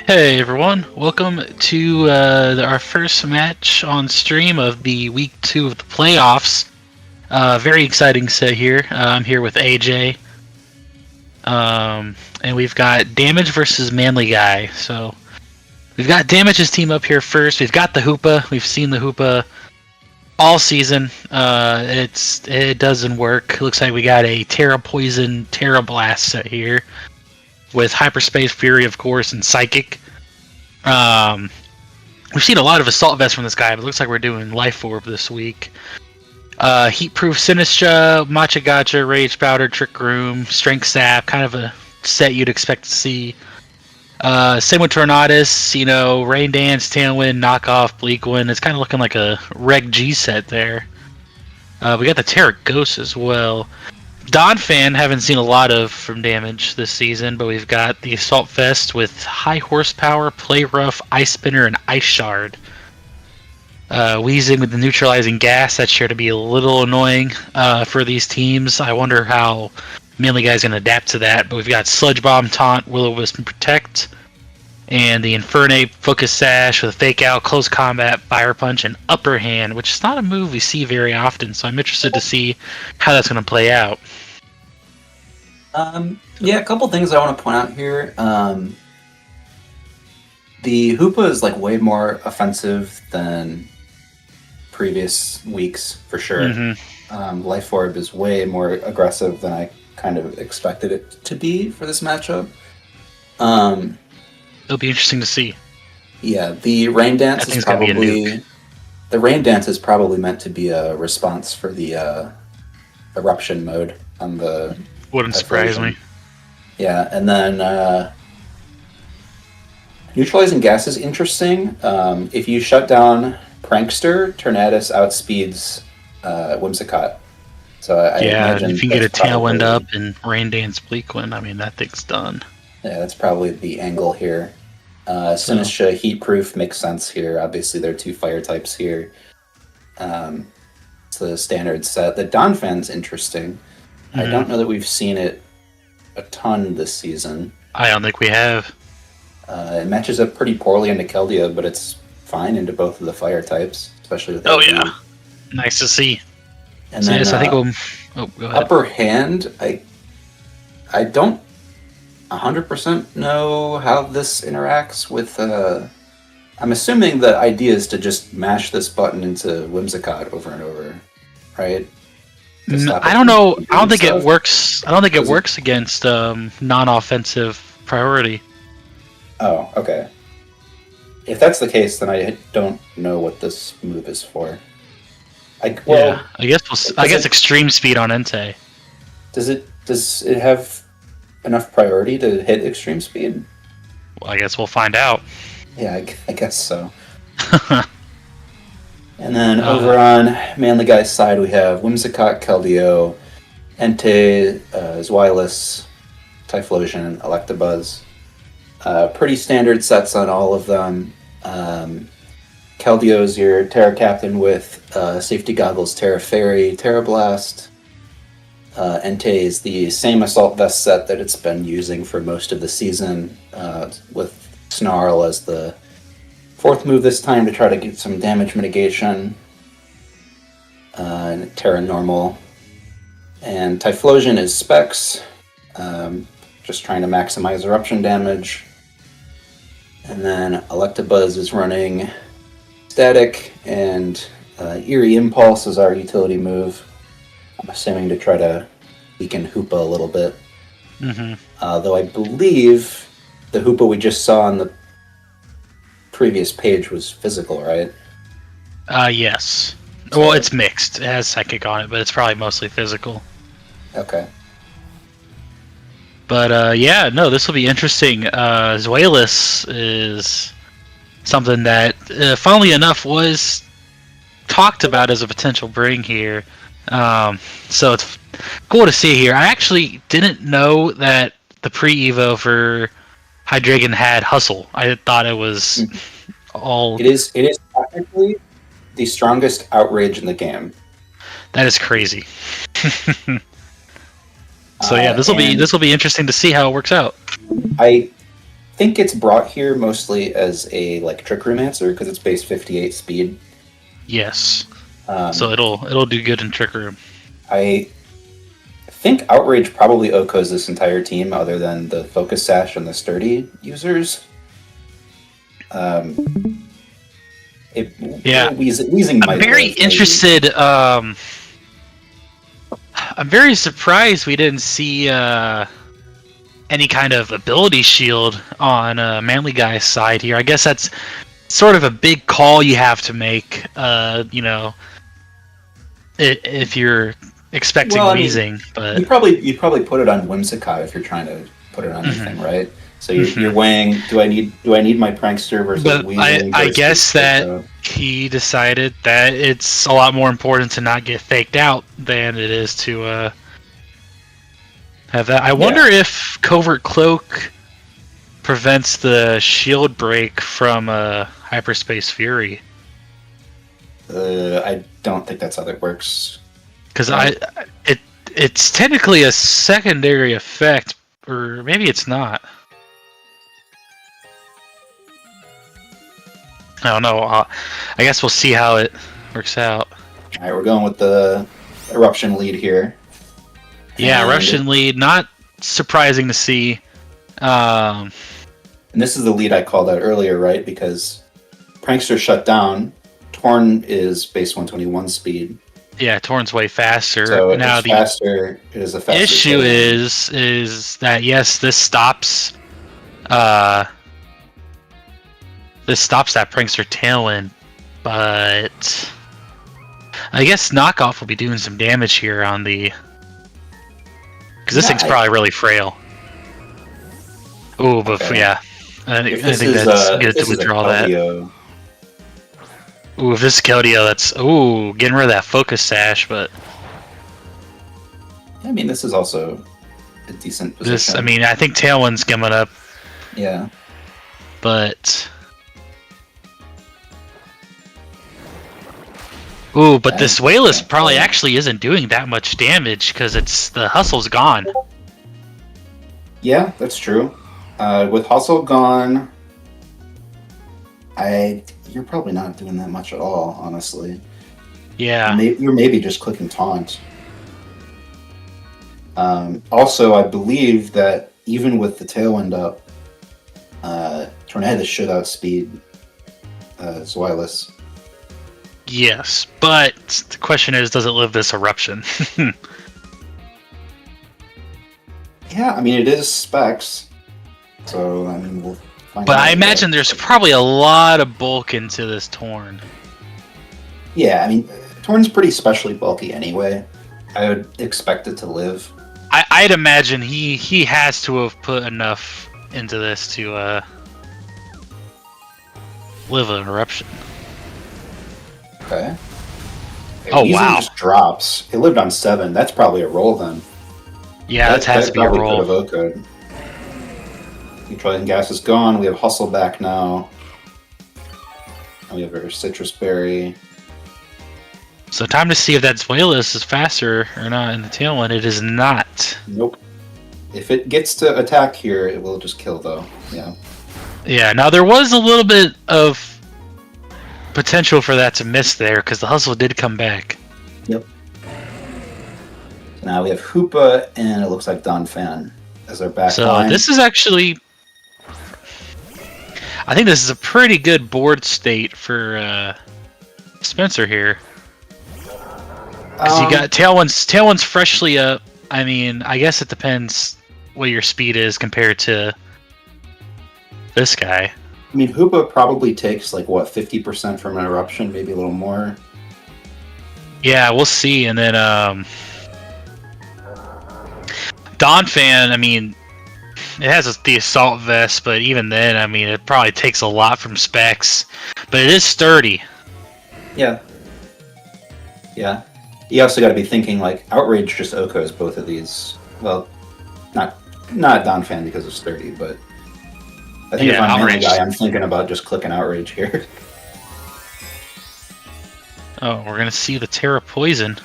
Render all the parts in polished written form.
Hey everyone, welcome to our first match on stream of the week 2 of the playoffs. Very exciting set here. I'm here with AJ, and we've got Damage versus Manly Guy. So we've got Damage's team up here first. We've got the Hoopa. We've seen the Hoopa all season. It doesn't work. Looks like we got a Terra Poison, Terra Blast set here with Hyperspace Fury, of course, and Psychic. We've seen a lot of Assault Vest from this guy, but it looks like we're doing Life Orb this week. Heatproof Sinistra, Matcha Gotcha, Rage Powder, Trick Room, Strength Sap, kind of a set you'd expect to see. Same with Tornadus, Rain Dance, Tailwind, Knockoff, Bleakwind. It's kind of looking like a Reg G set there. We got the Terra Ghost as well. Don Fan, haven't seen a lot of from Damage this season, but we've got the Assault Vest with High Horsepower, Play Rough, Ice Spinner, and Ice Shard. Wheezing with the Neutralizing Gas, that's sure to be a little annoying for these teams. I wonder how Manly Guy's going to adapt to that, but we've got Sludge Bomb, Taunt, Will-O-Wisp, and Protect, and the Infernape, Focus Sash with Fake Out, Close Combat, Fire Punch, and Upper Hand, which is not a move we see very often, so I'm interested to see how that's going to play out. A couple things I want to point out here. The Hoopa is way more offensive than previous weeks, for sure. Mm-hmm. Life Orb is way more aggressive than I kind of expected it to be for this matchup. It'll be interesting to see. Yeah, the Rain Dance is probably meant to be a response for the eruption mode on the. Wouldn't surprise me. Yeah, and then Neutralizing Gas is interesting. If you shut down Prankster, Tornadus outspeeds Whimsicott. So I imagine if you can get a Tailwind up and Rain Dance Bleakwind, that thing's done. Yeah, that's probably the angle here. Sinistra Heatproof makes sense here. Obviously, there are two fire types here. It's the standard set. The Donphan's interesting. Mm-hmm. I don't know that we've seen it a ton this season. I don't think we have. It matches up pretty poorly into Keldeo, but it's fine into both of the fire types, especially with yeah. Nice to see. And then, I think we'll... Oh, go ahead. Upper Hand, I don't 100% know how this interacts with... I'm assuming the idea is to just mash this button into Whimsicott over and over, right? I don't know. I don't think it works. I don't think it works against non-offensive priority. Oh, okay. If that's the case, then I don't know what this move is for. I guess extreme speed on Entei. Does it have enough priority to hit extreme speed? Well, I guess we'll find out. Yeah, I guess so. And then over on Manly Guy's side, we have Whimsicott, Keldeo, Entei, Zweilous, Typhlosion, Electabuzz. Pretty standard sets on all of them. Keldeo's your Terra Captain with Safety Goggles, Terra Fairy, Terra Blast. Entei is the same Assault Vest set that it's been using for most of the season, with Snarl as the fourth move this time to try to get some damage mitigation. And Terra Normal. And Typhlosion is Specs, just trying to maximize eruption damage. And then Electabuzz is running Static, and Eerie Impulse is our utility move. I'm assuming to try to weaken Hoopa a little bit. Mm-hmm. Though I believe the Hoopa we just saw on the previous page was physical, right? Yes. So, well, it's mixed. It has Psychic on it, but it's probably mostly physical. Okay. But this will be interesting. Zweilous is something that, funnily enough, was talked about as a potential bring here. So it's cool to see here. I actually didn't know that the pre-evo for Hydreigon had Hustle. I thought it was all... It is technically the strongest outrage in the game. That is crazy. So this will be interesting to see how it works out. I think it's brought here mostly as a like Trick Room answer because it's base 58 speed. Yes. So it'll do good in Trick Room. I think Outrage probably OHKOs this entire team other than the Focus Sash and the Sturdy users. Wheezing I'm very interested. I'm very surprised we didn't see any kind of ability shield on Manly Guy's side here. I guess that's sort of a big call you have to make, if you're expecting wheezing. But you probably put it on Whimsicott if you're trying to put it on anything, right? So you're weighing, do I need my prankster versus wheezing? I guess that he decided that it's a lot more important to not get faked out than it is to have that. I wonder if Covert Cloak prevents the shield break from Hyperspace Fury. I don't think that's how that works. Because it's technically a secondary effect, or maybe it's not. I don't know. I guess we'll see how it works out. All right, we're going with the Eruption lead here. Yeah, Eruption lead. Not surprising to see. And this is the lead I called out earlier, right? Because Prankster shut down. Torn is base 121 speed. Yeah, Torn's way faster. So now it's faster. It is a faster issue is that yes, this stops. This stops that Prankster Tailwind, but I guess Knockoff will be doing some damage here on the. Because this thing's probably really frail. Ooh, but yeah. I think that's good to withdraw that. Ooh, if this is Keldeo, that's getting rid of that Focus Sash, but I mean this is also a decent position. I think Tailwind's coming up. Yeah. But but this Wayless probably actually isn't doing that much damage because the Hustle's gone. Yeah, that's true. With Hustle gone, you're probably not doing that much at all, honestly. Yeah. You're maybe just clicking Taunt. Also, I believe that even with the Tailwind up, Tornado should outspeed Zweilous. Yes, but the question is, does it live this Eruption? Yeah, I mean, it is specs. So, I mean, we'll find out. But I imagine there's probably a lot of bulk into this Torn. Yeah, I mean, Torn's pretty specially bulky anyway. I would expect it to live. I'd imagine he has to have put enough into this to live an Eruption. Okay. Oh, wow. Just drops. It lived on 7. That's probably a roll then. Yeah, that has to be a roll. Neutralizing gas is gone. We have Hustle back now. And we have our Citrus Berry. So time to see if that Zweilous is faster or not in the Tailwind. It is not. Nope. If it gets to attack here, it will just kill though. Yeah. Yeah, now there was a little bit of potential for that to miss there because the Hustle did come back. Yep. Now we have Hoopa and it looks like Don Fan as our back line. So this is actually, I think this is a pretty good board state for Spencer here. Because you got Tailwind's freshly up. I mean, I guess it depends what your speed is compared to this guy. I mean, Hoopa probably takes like what 50% from an Eruption, maybe a little more. Yeah, we'll see. And then Don Fan, I mean, it has the Assault Vest, but even then, I mean, it probably takes a lot from specs. But it is sturdy. Yeah. Yeah. You also got to be thinking like Outrage just OHKOs both of these. Well, not Don Fan because of sturdy, but I think if I'm Manly Guy, I'm thinking about just clicking Outrage here. Oh, we're gonna see the Terra Poison.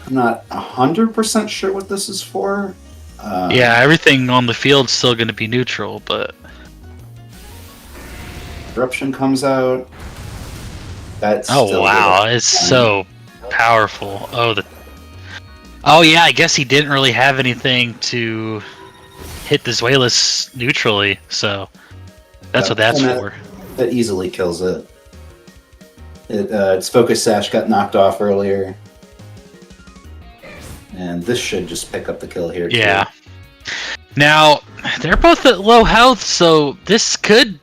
I'm not 100% sure what this is for. Yeah, everything on the field's still going to be neutral, but Eruption comes out. That's oh still wow, good. it's so powerful. Oh yeah, I guess he didn't really have anything to hit the Zweilous neutrally, so that's what that's for. That easily kills it. Its Focus Sash got knocked off earlier. And this should just pick up the kill here, Yeah. too. Now, they're both at low health, so this could...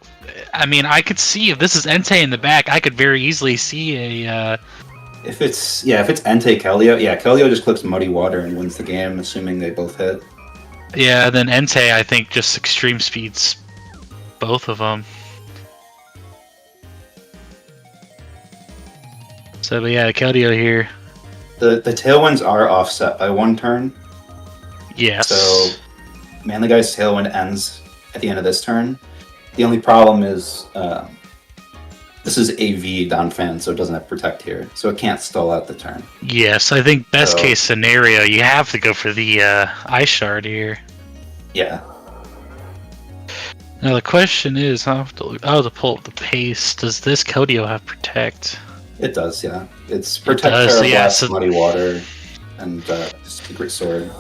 I mean, I could see if this is Entei in the back, I could very easily see a... If it's Entei Kelio, Kelio just clicks Muddy Water and wins the game, assuming they both hit. Yeah, then Entei, I think, just extreme speeds both of them. So, but yeah, Kelio here. The Tailwinds are offset by 1 turn. Yes. So, Manly Guy's Tailwind ends at the end of this turn. The only problem is this is AV Donphan, so it doesn't have Protect here. So it can't stall out the turn. Yes, I think best case scenario, you have to go for the Ice Shard here. Yeah. Now the question is, I have to pull up the pace. Does this Kelio have Protect? It does, yeah. It's Protect, Terrablast, Muddy Water, and Secret Sword.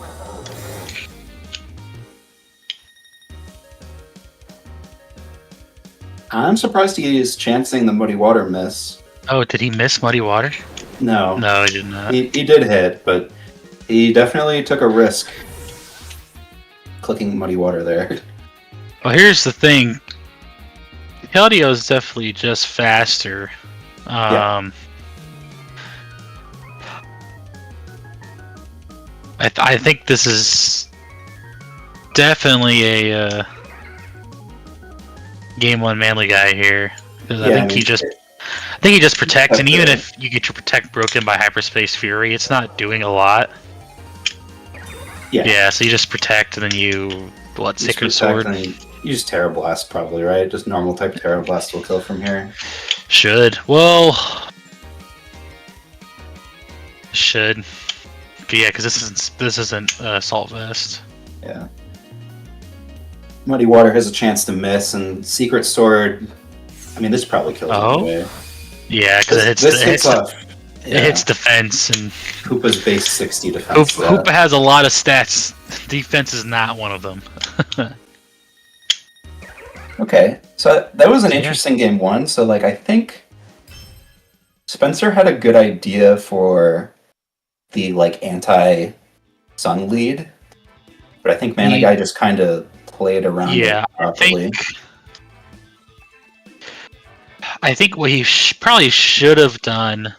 I'm surprised he is chancing the Muddy Water miss. Oh, did he miss Muddy Water? No. No, he did not. He did hit, but he definitely took a risk clicking Muddy Water there. Well, here's the thing. Keldeo is definitely just faster. Yeah. I think this is definitely a game 1 Manly Guy here, because I think he just protects, and even if you get your Protect broken by Hyperspace Fury, it's not doing a lot. Yeah, so you just protect, and then you Sacred Sword. You use Terra Blast probably, right? Just normal type Terra Blast will kill from here. Should. But yeah, because this isn't Salt Vest. Yeah. Muddy Water has a chance to miss, and Secret Sword. I mean, this probably kills anyway. Yeah, because it hits defense, and Hoopa's base 60 defense. Hoopa has a lot of stats. Defense is not one of them. Okay, so that was an interesting game 1. So, I think Spencer had a good idea for the anti-Sun lead, but I think Manly Guy just kind of played around. Yeah, I think what he probably should have done.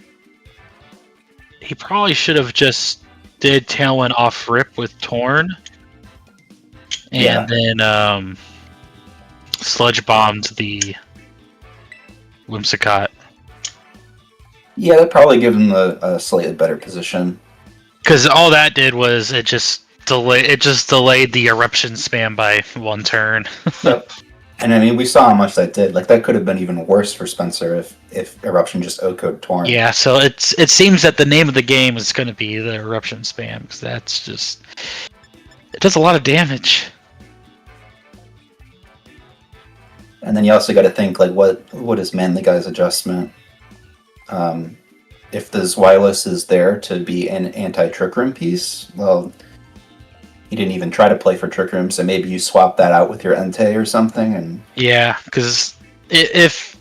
He probably should have just did Tailwind off rip with Torn, and then Sludge Bombed the Whimsicott. Yeah, that probably give him a slightly better position. Because all that did was it just delayed the eruption spam by 1 turn. Yep. And I mean, we saw how much that did. That could have been even worse for Spencer if Eruption just O-code Torn. Yeah, so it seems that the name of the game is going to be the Eruption spam, because that's just... It does a lot of damage. And then you also got to think, what is Manly Guy's adjustment? If the Zweilous is there to be an anti-Trick Room piece, well... He didn't even try to play for Trick Room, so maybe you swap that out with your Entei or something. And yeah, because if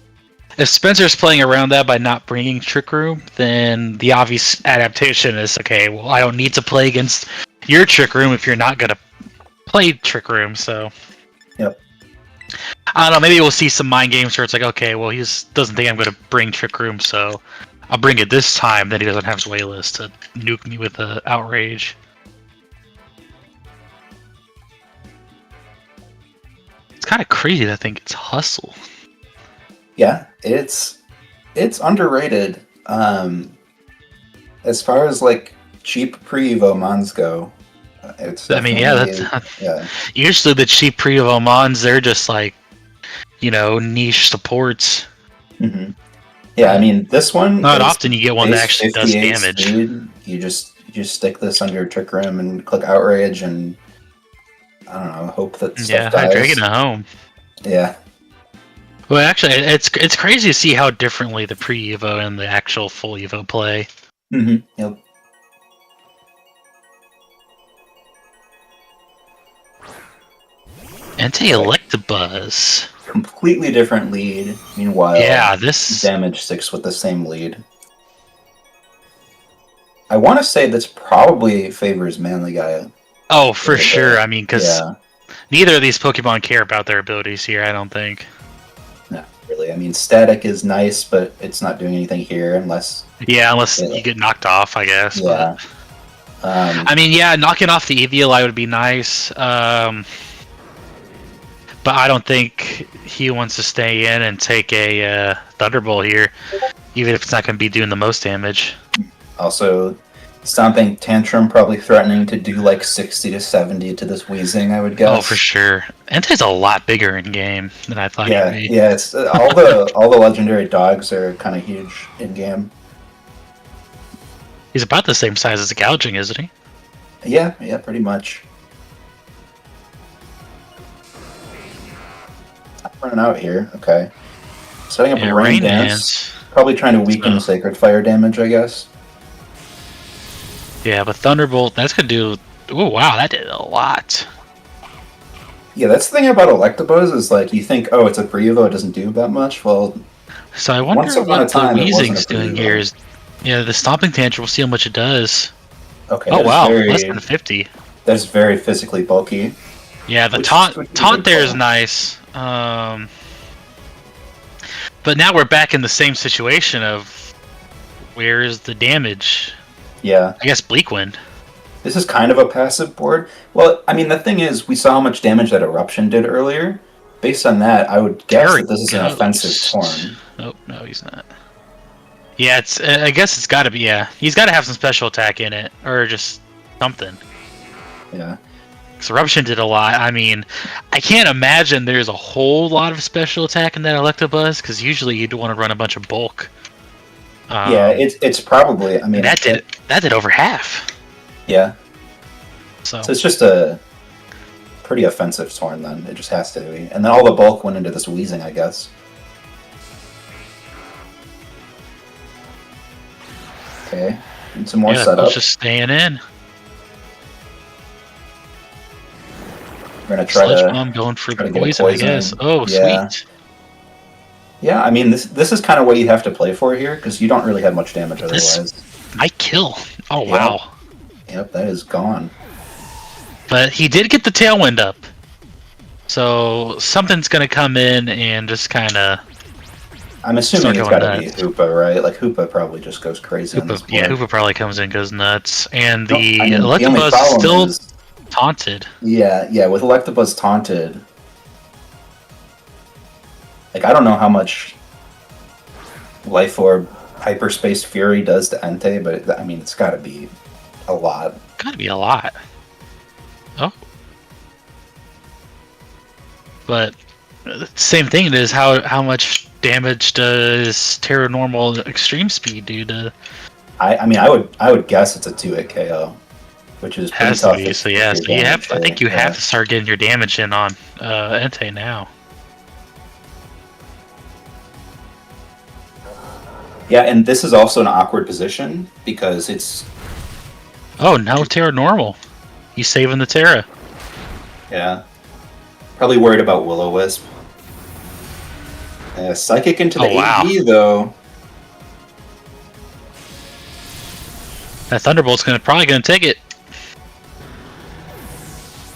Spencer's playing around that by not bringing Trick Room, then the obvious adaptation is, okay, well, I don't need to play against your Trick Room if you're not going to play Trick Room, so... Yep. I don't know, maybe we'll see some mind games where it's like, okay, well, he just doesn't think I'm going to bring Trick Room, so I'll bring it this time, then he doesn't have Zweilous to nuke me with Outrage. Kind of crazy to think it's Hustle. Yeah, it's underrated. As far as cheap pre-Evo Mons go, it's. I mean, yeah. Usually the cheap pre-Evo Mons, they're just niche supports. Mm-hmm. Yeah, I mean this one. Not often you get one that actually does damage. Speed. You just stick this under your Trick Room and click Outrage, and I don't know, hope that stuff Yeah, dies. Dragon at home. Yeah. Well, actually, it's crazy to see how differently the pre-Evo and the actual full Evo play. Mm-hmm. Yep. Anti-Electabuzz. Completely different lead. Meanwhile, Yeah, this damage sticks with the same lead. I want to say this probably favors Manly Guy. Oh, for sure. I mean, because yeah, neither of these Pokemon care about their abilities here, I don't think. no, really. I mean, static is nice, but it's not doing anything here unless. Yeah, unless you get knocked off, I guess. Yeah. But, I mean, yeah, knocking off the Evioli would be nice. But I don't think he wants to stay in and take a Thunderbolt here, even if it's not going to be doing the most damage. Also, Stomping Tantrum probably threatening to do like 60 to 70 to this Weezing, I would guess. Oh, for sure. Entei's a lot bigger in game than I thought he'd be. Yeah, it's all the legendary dogs are kind of huge in game. He's about the same size as Gouging, isn't he? Yeah, pretty much. Running out here, okay. Setting up a Rain Dance. Probably trying to weaken Sacred Fire damage, I guess. Yeah, but Thunderbolt, that's gonna do... Oh, wow, that did a lot. Yeah, that's the thing about Electabuzz is like, you think, oh, it's a pre-Evo, it doesn't do that much. Well, so I wonder what the Weezing's doing here. Yeah, the Stomping Tantrum, we'll see how much it does. Okay. Oh, wow, less than 50. That's very physically bulky. Yeah, the taunt there is nice. But now we're back in the same situation of where's the damage? Yeah. I guess Bleak Wind. This is kind of a passive board. Well, I mean, the thing is, we saw how much damage that Eruption did earlier. Based on that, I would guess that this is an offensive Torn. Oh, no, he's not. Yeah, it's. I guess it's got to be, yeah. He's got to have some special attack in it, or just something. Yeah. Because Eruption did a lot. I mean, I can't imagine there's a whole lot of special attack in that Electabuzz, because usually you'd want to run a bunch of bulk. Yeah, it's probably. I mean, that did over half. Yeah. So it's just a pretty offensive Torn then. It just has to be, and then all the bulk went into this Weezing, I guess. Okay, and some more setup. Just staying in. We're gonna try to going for the poison, I guess. Oh, yeah. Sweet. Yeah, I mean, this is kind of what you have to play for here, because you don't really have much damage otherwise. This might kill. Oh, yep. Wow. Yep, that is gone. But he did get the Tailwind up. So something's going to come in and just kind of... I'm assuming it's got to be Hoopa, right? Like, Hoopa probably just goes crazy on this board. Yeah, Hoopa probably comes in and goes nuts. And the Electabuzz is still taunted. Yeah, with Electabuzz taunted... Like, I don't know how much Life Orb Hyperspace Fury does to Entei, but I mean, it's got to be a lot. Got to be a lot. Oh. But same thing is how much damage does Terra Normal Extreme Speed do to? I mean, I would guess it's a 2-hit KO, which is pretty tough. So yeah, so you have. I think you have to start getting your damage in on Entei now. Yeah, and this is also an awkward position because it's... Oh, no Terra Normal. He's saving the Terra. Yeah. Probably worried about Will-O-Wisp. Psychic into the AV, though. That Thunderbolt's probably gonna take it.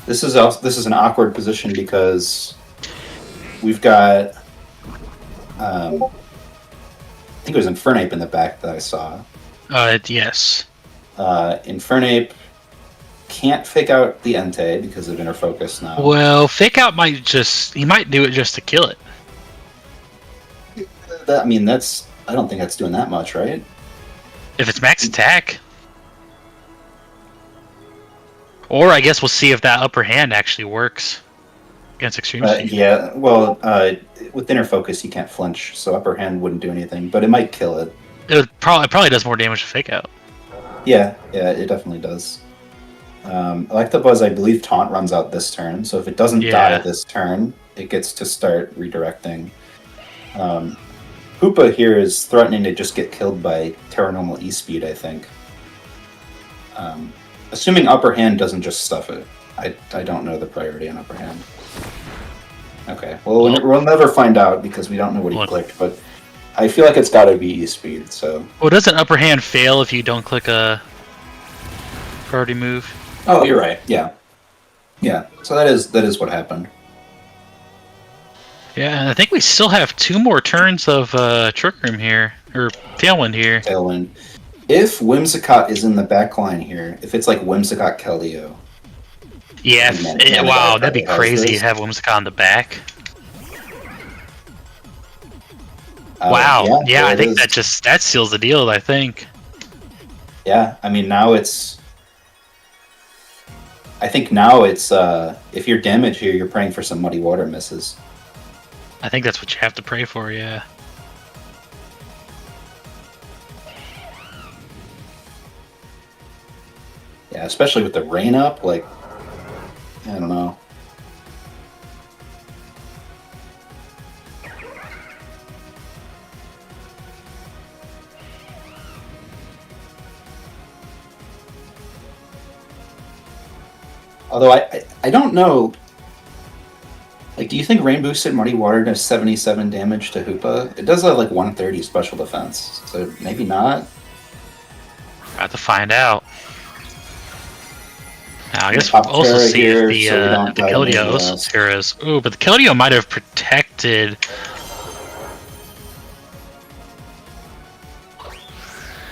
This is an awkward position because we've got... I think it was Infernape in the back that I saw. Yes. Infernape can't fake out the Entei because of Inner Focus now. Well, fake out might do it just to kill it. I mean, I don't think that's doing that much, right? If it's max attack. Or I guess we'll see if that upper hand actually works against Extreme Speed. Yeah, well, with Inner Focus, you can't flinch, so upper hand wouldn't do anything, but it might kill it. It probably does more damage to fake out. Yeah, it definitely does. Electabuzz, I believe Taunt runs out this turn, so if it doesn't die this turn, it gets to start redirecting. Hoopa here is threatening to just get killed by Terra Normal E-Speed, I think. Assuming Upper Hand doesn't just stuff it. I don't know the priority on Upper Hand. Okay, well, we'll never find out because we don't know what he clicked, but I feel like it's got to be E-Speed, so... Well, doesn't Upper Hand fail if you don't click a priority move? Oh, you're right, yeah. Yeah, so that is what happened. Yeah, and I think we still have 2 more turns of Trick Room here, or Tailwind here. Tailwind. If Whimsicott is in the back line here, if it's like Whimsicott Keldeo... Yeah, wow, that'd be crazy to have Whimsicott on the back. Wow, yeah, I think that seals the deal, I think. Yeah, I mean, now it's... I think now it's, if you're damaged here, you're praying for some Muddy Water misses. I think that's what you have to pray for, yeah. Yeah, especially with the rain up, like, I don't know. Although I don't know. Like, do you think Rain Boosted Muddy Water does 77 damage to Hoopa? It does have like 130 special defense, so maybe not. Got to find out. Now, I guess we'll also see if the Keldeo also Terras. Ooh, but the Keldeo might have protected.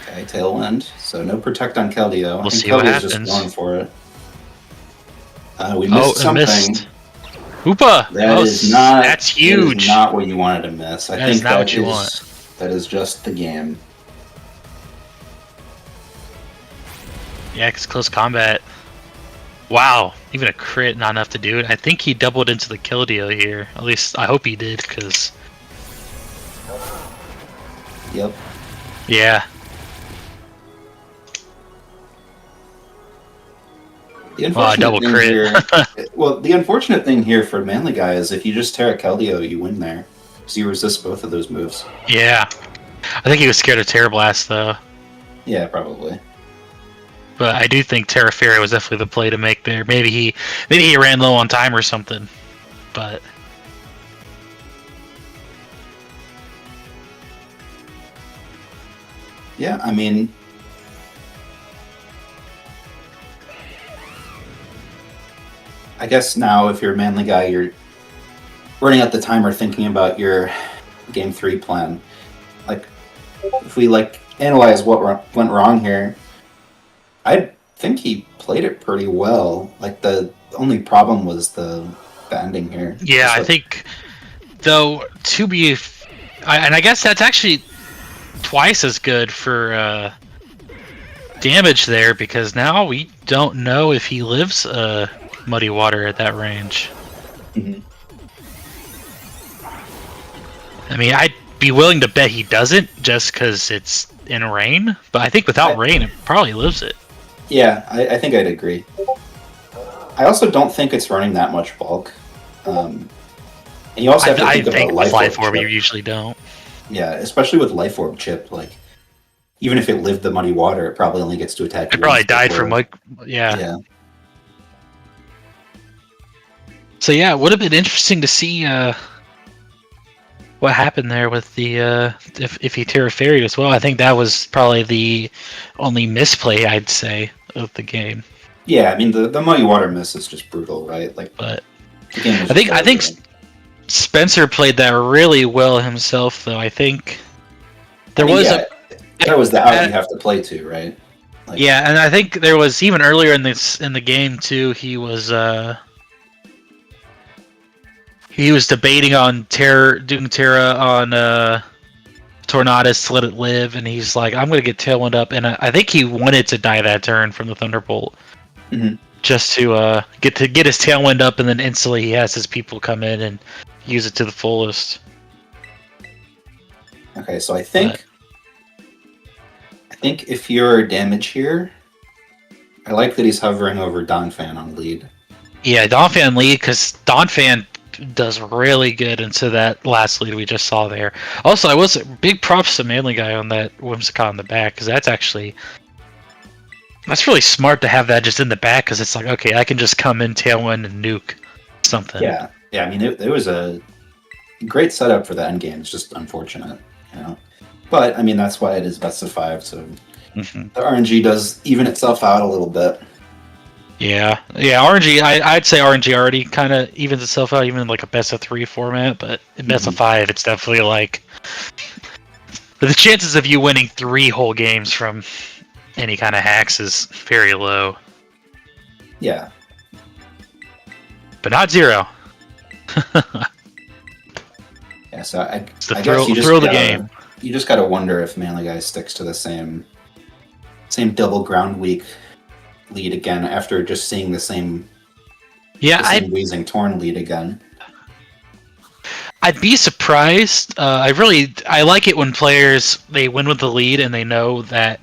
Okay, Tailwind. So no protect on Keldeo. We'll see what happens. Just going for it. We missed something. Hoopa! That's huge. That is not what you wanted to miss. I think not what you want. That is just the game. Yeah, because close combat. Wow, even a crit, not enough to do it. I think he doubled into the Keldeo here. At least I hope he did, because... Yep. Yeah. Double crit. The unfortunate thing here for Manly Guy is if you just Terra Keldeo, you win there. So you resist both of those moves. Yeah. I think he was scared of Terra Blast, though. Yeah, probably. But I do think Terra Fairy was definitely the play to make there. Maybe he ran low on time or something. But... Yeah, I mean... I guess now, if you're a Manly Guy, you're running out the timer thinking about your Game 3 plan. Like, if we, analyze what went wrong here, I think he played it pretty well. Like, the only problem was the ending here. Yeah, I think, though, and I guess that's actually twice as good for damage there, because now we don't know if he lives Muddy Water at that range. Mm-hmm. I mean, I'd be willing to bet he doesn't, just because it's in rain, but I think without rain, it probably lives it. Yeah, I think I'd agree. I also don't think it's running that much bulk. And you also have to think about Life Orb, you usually don't. Yeah, especially with Life Orb chip, like, even if it lived the Muddy Water, it probably only gets to attack. It probably died from, yeah. So yeah, it would have been interesting to see what happened there with the if he Terra Fairy as well. I think that was probably the only misplay, I'd say, of the game. Yeah, I mean the Muddy Water miss is just brutal, right? Like, but I think Spencer played that really well himself, though. I think that was the out you have to play to, right? Like, yeah, and I think there was even earlier in the game too. He was debating on doing Terra on Tornadus to let it live, and he's like, I'm going to get Tailwind up, and I think he wanted to die that turn from the Thunderbolt, just to get his Tailwind up, and then instantly he has his people come in and use it to the fullest. Okay, so I think if you're damage here, I like that he's hovering over Donphan on lead. Yeah, Donphan lead, because Donphan does really good into that last lead we just saw there. Also, I was big props to Manly Guy on that Whimsicott in the back, because that's really smart to have that just in the back, because it's like, okay, I can just come in, tailwind, and nuke something. Yeah. I mean, it was a great setup for the end game. It's just unfortunate, you know. But I mean, that's why it is best of 5. So the RNG does even itself out a little bit. Yeah. RNG. I'd say RNG already kind of evens itself out, even in like a best of 3 format. But in best of 5, it's definitely like the chances of you winning 3 whole games from any kind of hacks is very low. Yeah. But not 0. Yeah. So I guess you just thrill the game. You just gotta wonder if Manly Guy sticks to the same double ground week lead again after just seeing the same Wheezing Torn lead again. I'd be surprised. I like it when players they win with the lead and they know that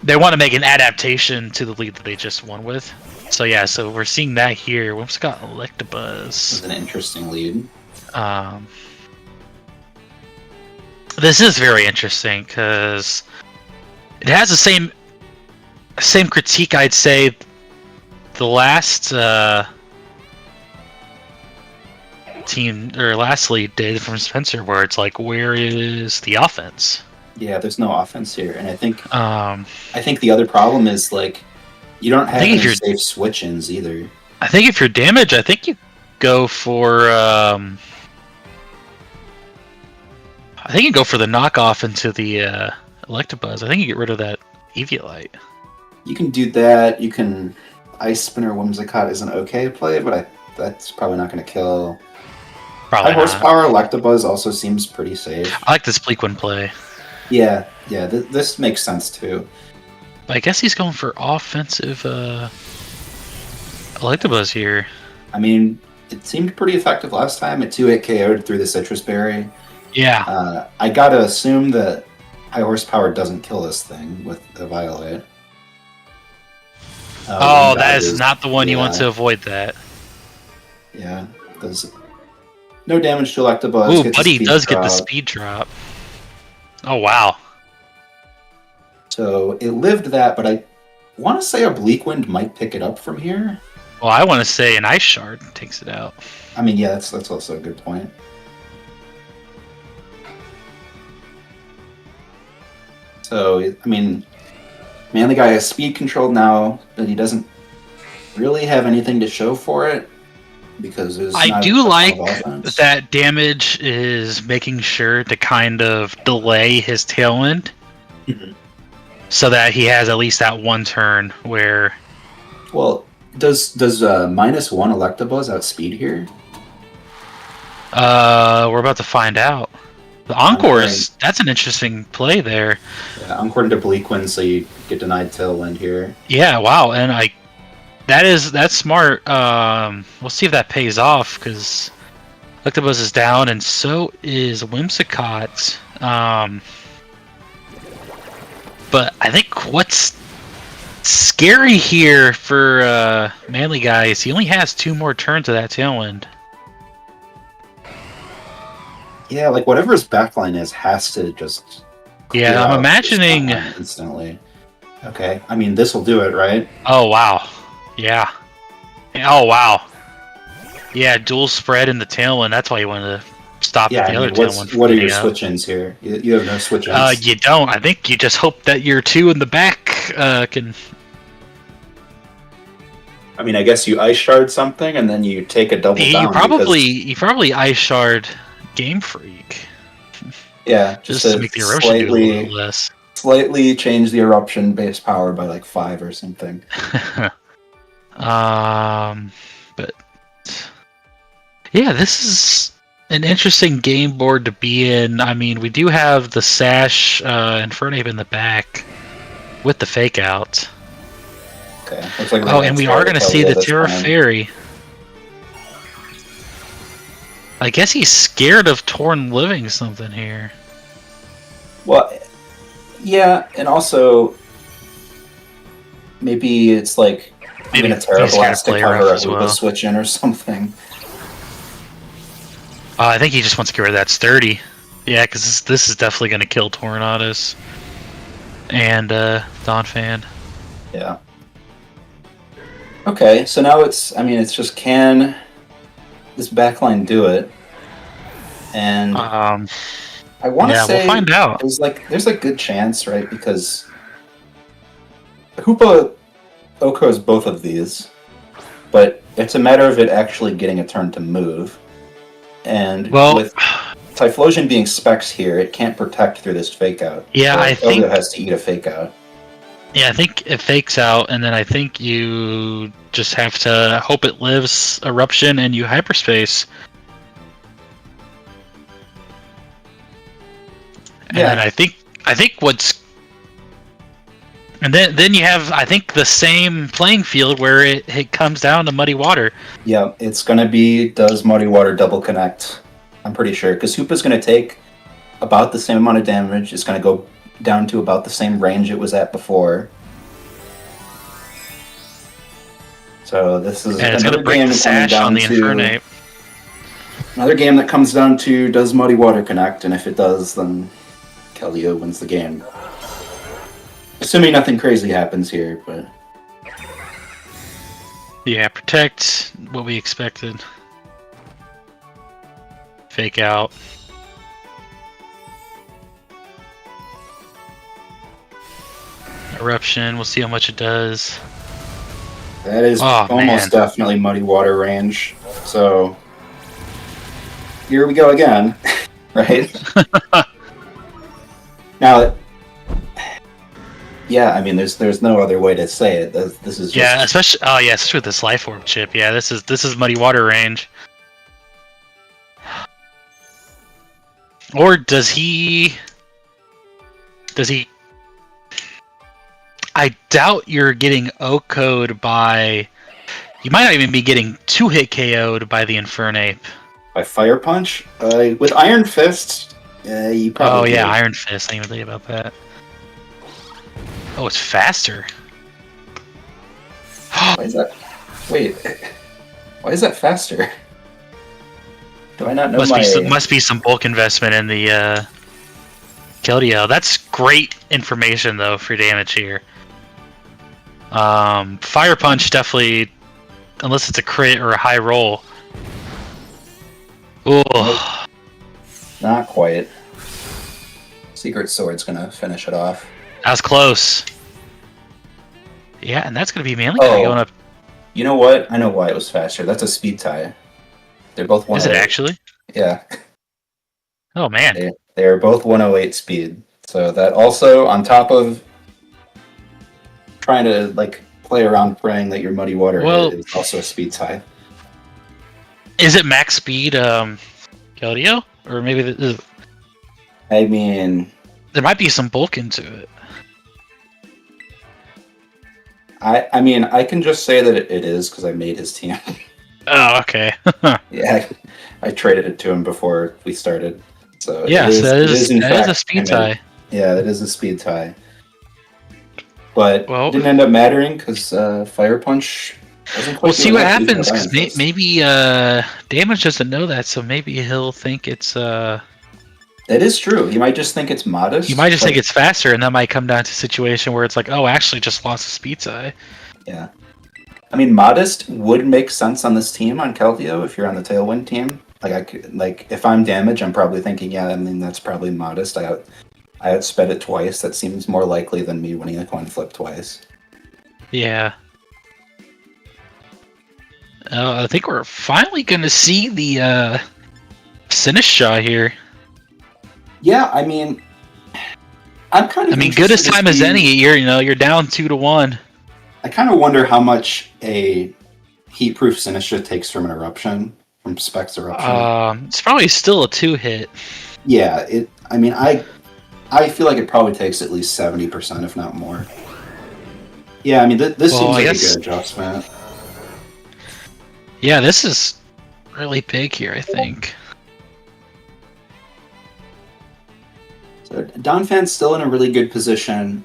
they want to make an adaptation to the lead that they just won with. So yeah, so we're seeing that here. Whimsicott Electabuzz. This is an interesting lead. This is very interesting because it has the same critique, I'd say, the last team or last lead did from Spencer, where it's like, where is the offense? Yeah, there's no offense here, and I think the other problem is like you don't have any safe switch-ins either. I think if you're damaged, I think you go for the knockoff into the Electabuzz. I think you get rid of that Eviolite. You can do that. You can Ice Spinner Whimsicott is an okay play, but that's probably not going to kill. Probably High horsepower Electabuzz also seems pretty safe. I like this Bleakwind play. Yeah. This makes sense too. But I guess he's going for offensive Electabuzz here. I mean, it seemed pretty effective last time. It 2-8 KO'd through the Citrus Berry. Yeah. I gotta assume that high horsepower doesn't kill this thing with the Violet. That is not the one you want to avoid that. Yeah. Does no damage to Electabuzz. Ooh, Buddy does get the speed drop. Oh, wow. So it lived that, but I want to say a Bleakwind might pick it up from here. Well, I want to say an Ice Shard takes it out. I mean, yeah, that's also a good point. So, I mean, Manly Guy has speed control now, but he doesn't really have anything to show for it because I do like that damage is making sure to kind of delay his tailwind so that he has at least that one turn where... Well, does -1 Electabuzz outspeed here? We're about to find out. The Encore that's an interesting play there. Yeah, Encore into Bleakwind, so you get denied tailwind here. Yeah, wow, and that's smart. We'll see if that pays off because Electabuzz is down, and so is Whimsicott. But I think what's scary here for Manly Guy is he only has 2 more turns of that tailwind. Yeah, like whatever his backline is has to just... Yeah, I'm imagining... Instantly. Okay, I mean, this will do it, right? Oh, wow. Yeah. Oh, wow. Yeah, dual spread in the tailwind. That's why you wanted to stop the other tailwind. What are your switch-ins here? You have no switch-ins? You don't. I think you just hope that your 2 in the back can... I mean, I guess you Ice Shard something, and then you take a double down. You probably Ice Shard Game Freak. Yeah, just to make the eruption do a little less. Slightly change the eruption base power by like 5 or something. But yeah, this is an interesting game board to be in. I mean, we do have the Sash Infernape in the back with the fake out. Okay. Looks like and we are going to see the Terra Fairy. I guess he's scared of Torn living something here. Well, yeah, and also maybe it's like I'm Maybe gonna Terra he's scared of Blast to play cover rough a as Hoopa well. switch in or something. I think he just wants to get rid of that sturdy. Yeah, because this is definitely going to kill Tornadoes and Donphan. Yeah. Okay, so now it's just can this backline do it? And I want to Yeah, we'll say find out. there's a good chance, right? Because Hoopa Oko's both of these, but it's a matter of it actually getting a turn to move. And Well, with Typhlosion being specs here, it can't protect through this fake out. yeah, so I think has to eat a fake out. Yeah, I think it fakes out, and then I think you just have to hope it lives eruption and you hyperspace. And Yeah. then I think what's and then you have I think the same playing field where it comes down to muddy water. Yeah, it's gonna be does Muddy Water double connect? I'm pretty sure because Hoopa's gonna take about the same amount of damage. It's gonna go down to about the same range it was at before. So this is And it's another gonna break game the coming sash on down the to Infernape. another game that comes down to does Muddy Water connect, and if it does, then Keldeo wins the game. Assuming nothing crazy happens here, but Yeah, protect what we expected. Fake out. Eruption, we'll see how much it does. that is almost man. definitely Muddy Water range. So here we go again, right? Now, yeah, I mean, there's no other way to say it. This is just... especially with this Life Orb chip. Yeah, this is Muddy Water range. Or does he? I doubt you're getting OHKO'd by. You might not even be getting 2-hit KO'd by the Infernape. By Fire Punch? With Iron Fist, you probably... Oh yeah, Iron Fist. I didn't even think about that. Oh, it's faster. Why is that? Wait, why is that faster? Do I not know Must be some bulk investment in the Keldeo. That's great information though for damage here. Fire Punch definitely, unless it's a crit or a high roll. Ooh. Nope. Not quite. Secret Sword's gonna finish it off. That was close. Yeah, and that's gonna be mainly going up. You know what? I know why it was faster. That's a speed tie. They're both 108. Is it actually? Yeah. Oh man. They are both 108 speed. So that also, on top of trying to like play around praying that your Muddy Water hit, is also a speed tie. Is it max speed, Keldeo? Or maybe I mean, there might be some bulk into it. I mean, I can just say that it is because I made his team. Oh, okay. Yeah, I traded it to him before we started. So yeah, that is a speed tie. Yeah, that is a speed tie. But it didn't end up mattering because Fire Punch wasn't quite... We'll see what happens, because maybe Damage doesn't know that, so maybe he'll think it's... That is true. He might just think it's modest. You might just think it's faster, and that might come down to a situation where it's like, oh, actually just lost a speed tie. Yeah. I mean, modest would make sense on this team on Keldeo if you're on the Tailwind team. Like if I'm Damage, I'm probably thinking, yeah, I mean, that's probably modest. I outsped it twice. That seems more likely than me winning a coin flip twice. Yeah. I think we're finally going to see the Sinistra here. Yeah, I mean, I'm kind of... I mean, good as time as any. You're down 2-1. I kind of wonder how much a Heatproof Sinistra takes from an Eruption, from Specs Eruption. It's probably still a 2-hit. Yeah, I mean, I feel like it probably takes at least 70%, if not more. Yeah, I mean, this seems like a good adjustment. Yeah, this is really big here, I think. So Donphan's still in a really good position.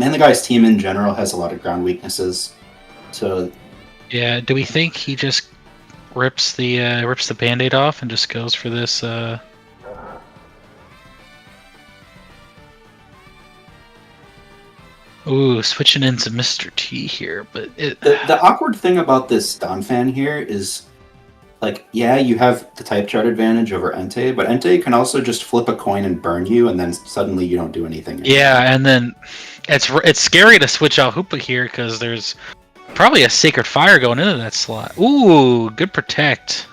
Man, the guy's team in general has a lot of ground weaknesses. So Yeah, do we think he just rips the Band-Aid off and just goes for this? Ooh, switching into Mr. T here, but the awkward thing about this Donphan here is, like, yeah, you have the type chart advantage over Entei, but Entei can also just flip a coin and burn you, and then suddenly you don't do anything anymore. Yeah, and then it's scary to switch out Hoopa here because there's probably a Sacred Fire going into that slot. Ooh, good protect.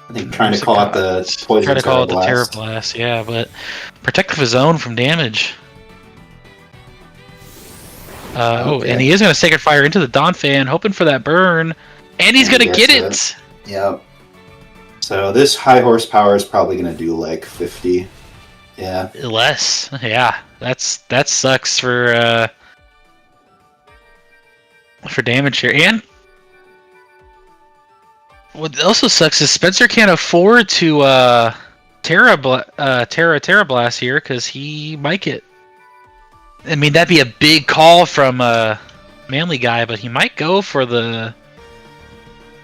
I think trying to call out the poison. Try to call it the Terror Blast, yeah, but protective his own from damage. Okay. And he is going to Sacred Fire into the Donphan, hoping for that burn, and he's going to get it. Yep. So this high horsepower is probably going to do like 50. Yeah. Less. Yeah, that sucks for damage here. And what also sucks is Spencer can't afford to Terra Blast here because he might get. I mean, that'd be a big call from Manly Guy, but he might go for the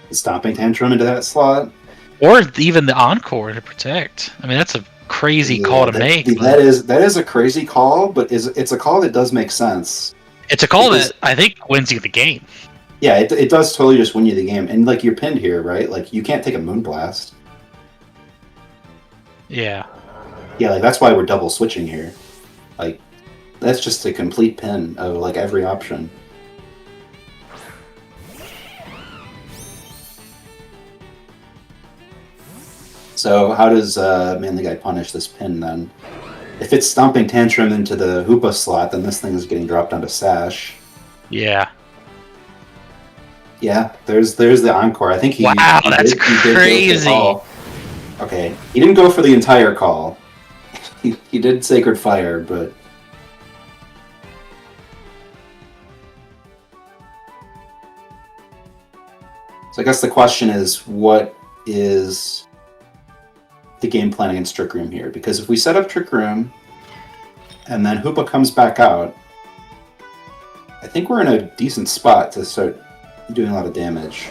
Stomping Tantrum into that slot, or even the Encore to protect. I mean, that's a crazy call to make. That is a crazy call, but it's a call that does make sense. It's a call that I think wins you the game. Yeah, it does totally just win you the game, and like you're pinned here, right? Like you can't take a Moonblast. Yeah. Yeah, like that's why we're double switching here. Like that's just a complete pin of like every option. So how does Manly Guy punish this pin then? If it's Stomping Tantrum into the Hoopa slot, then this thing is getting dropped onto Sash. Yeah. Yeah, there's the Encore. I think he. Wow, that's crazy. Okay, he didn't go for the entire call. He did Sacred Fire, but. So I guess the question is, what is the game plan against Trick Room here? Because if we set up Trick Room, and then Hoopa comes back out, I think we're in a decent spot to start doing a lot of damage.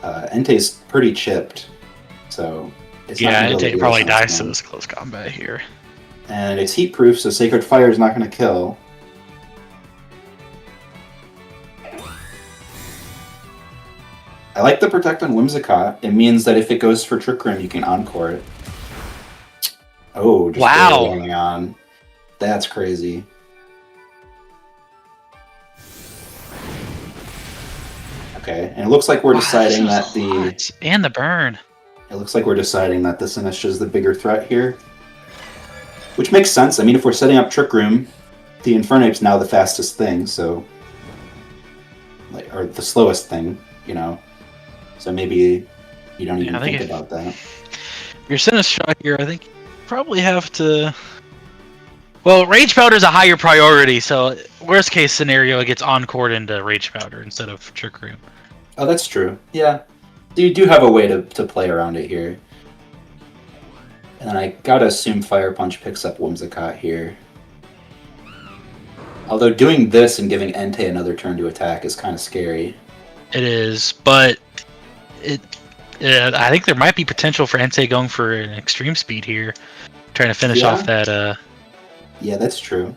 Entei's pretty chipped, so it's yeah, Entei probably dies to this close combat here. And it's heat proof, so Sacred Fire is not going to kill. I like the Protect on Whimsicott. It means that if it goes for Trick Room, you can Encore it. Oh, just wow. Going on. That's crazy. Okay, and it looks like we're deciding that the... And the burn. It looks like we're deciding that the Sinistra is the bigger threat here. Which makes sense. I mean, if we're setting up Trick Room, the Infernape's now the fastest thing, so... or the slowest thing, you know. So maybe you don't even think about that. Your Sinistra here, I think you probably have to... Well, Rage Powder is a higher priority, so worst case scenario, it gets encored into Rage Powder instead of Trick Room. Oh, that's true. Yeah. You do have a way to play around it here. And then I gotta assume Fire Punch picks up Whimsicott here. Although doing this and giving Entei another turn to attack is kind of scary. It is, but I think there might be potential for Entei going for an extreme speed here, trying to finish off that. Yeah, that's true.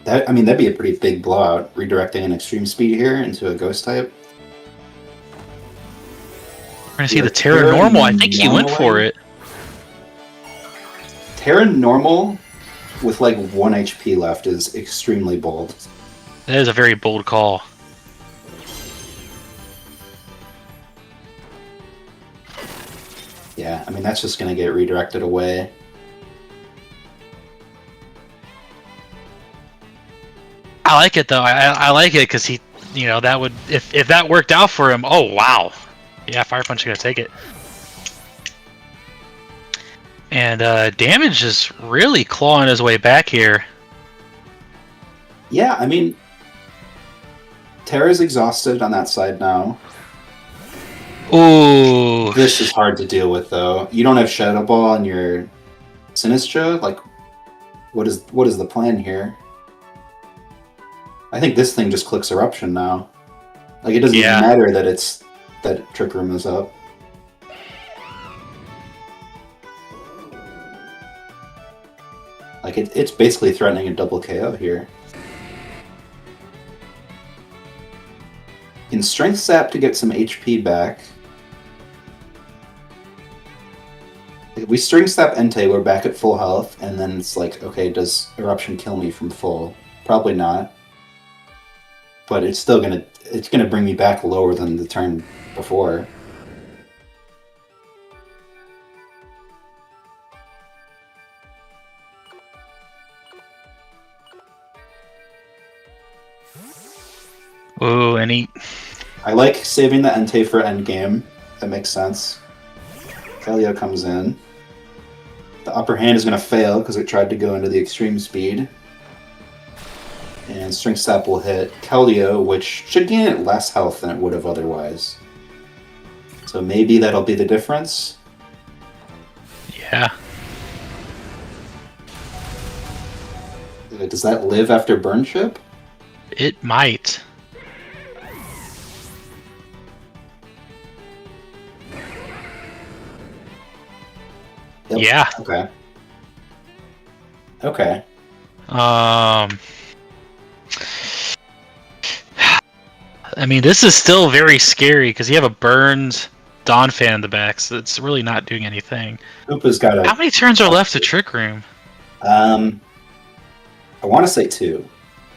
That'd be a pretty big blowout, redirecting an extreme speed here into a ghost type. We're gonna see the Terra Normal. I think he went for it. Terra Normal with like 1 HP left is extremely bold. That is a very bold call. Yeah, I mean that's just gonna get redirected away. I like it though. I like it because he, that would if that worked out for him. Oh wow, yeah, Fire Punch is gonna take it. And Damage is really clawing his way back here. Yeah, I mean, Terra's exhausted on that side now. Ooh, this is hard to deal with though. You don't have Shadow Ball on your Sinistra. Like, what is the plan here? I think this thing just clicks Eruption now. Like, it doesn't even matter that Trick Room is up. Like, it's basically threatening a double KO here. You can Strength Sap to get some HP back. If we Strength Sap Entei, we're back at full health, and then it's like, okay, does Eruption kill me from full? Probably not. But it's still gonna bring me back lower than the turn before. Ooh, any... I like saving the Entei for endgame. That makes sense. Kelio comes in. The upper hand is going to fail because it tried to go into the extreme speed. And Strength Sap will hit Kelio, which should gain it less health than it would have otherwise. So maybe that'll be the difference. Yeah. Does that live after Burn Chip? It might. Yep. Yeah. Okay. Okay. I mean, this is still very scary because you have a burned Donphan in the back, so it's really not doing anything. Koopa's got How many turns are left to Trick Room? I want to say 2,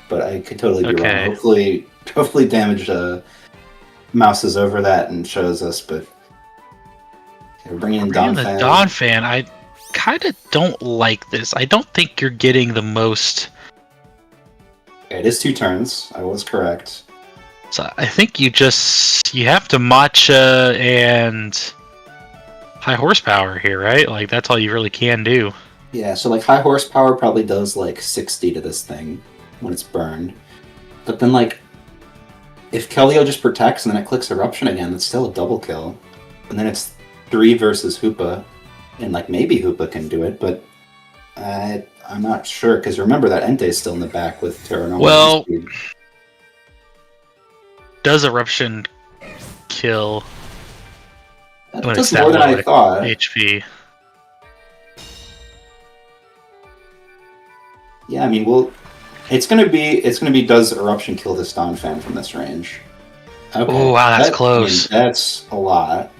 but I could totally be wrong. Hopefully Damage mouses over that and shows us, but we're bringing in Donphan. The Donphan, I kind of don't like this. I don't think you're getting the most... Okay, it is 2 turns. I was correct. So I think you have to matcha and high horsepower here, right? Like, that's all you really can do. Yeah, so like high horsepower probably does like 60 to this thing when it's burned. But then like, if Kelio just protects and then it clicks Eruption again, it's still a double kill. And then it's 3 versus Hoopa. And like maybe Hoopa can do it, but I'm not sure, because remember that Entei is still in the back with Terra. Well, does Eruption kill? That's more than I thought. HP. Yeah, I mean, it's gonna be does Eruption kill this Donphan from this range? Okay. Oh wow, that's close. I mean, that's a lot.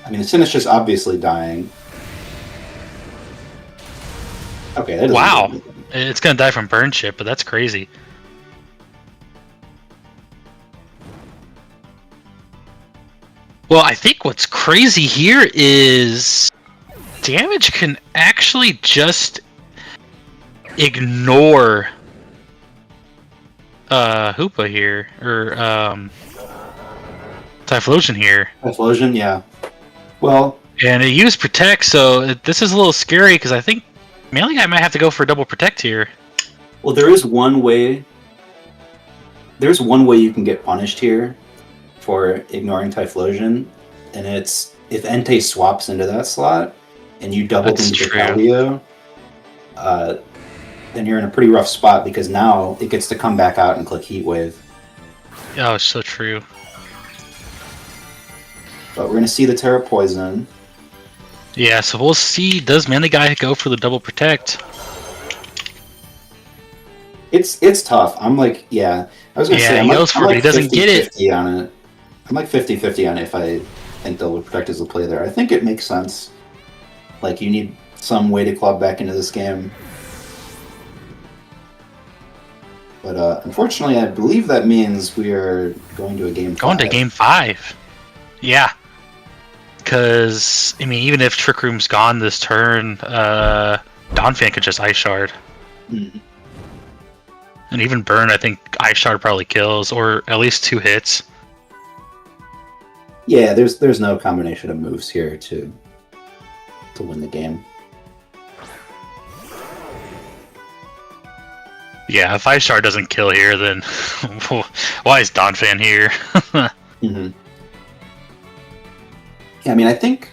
I mean, the Sin is just obviously dying. Okay, that doesn't wow, it's gonna die from Burn Chip, but that's crazy. Well, I think what's crazy here is Damage can actually just ignore Hoopa here, or Typhlosion here. Typhlosion, yeah. Well, and it used Protect, so this is a little scary because I think Melee Guy might have to go for a double Protect here. Well, there is one way. There's one way you can get punished here for ignoring Typhlosion, and it's if Entei swaps into that slot and you double into Kelio, then you're in a pretty rough spot because now it gets to come back out and click Heat Wave. Oh, it's so true. But we're going to see the Terra Poison. Yeah, so we'll see. Does Melee Guy go for the double Protect? It's tough. I'm like, yeah. I was going to say, he goes for it. He doesn't get it. On it. I'm like 50-50 on it if I think double Protect is the play there. I think it makes sense. Like, you need some way to claw back into this game. But unfortunately, I believe that means we are going to a game 5. Going to game 5. Yeah. Because, I mean, even if Trick Room's gone this turn, Donphan could just Ice Shard. Mm-hmm. And even Burn, I think Ice Shard probably kills, or at least 2 hits. Yeah, there's no combination of moves here to win the game. Yeah, if Ice Shard doesn't kill here, then why is Donphan here? Mm-hmm. Yeah, I mean, I think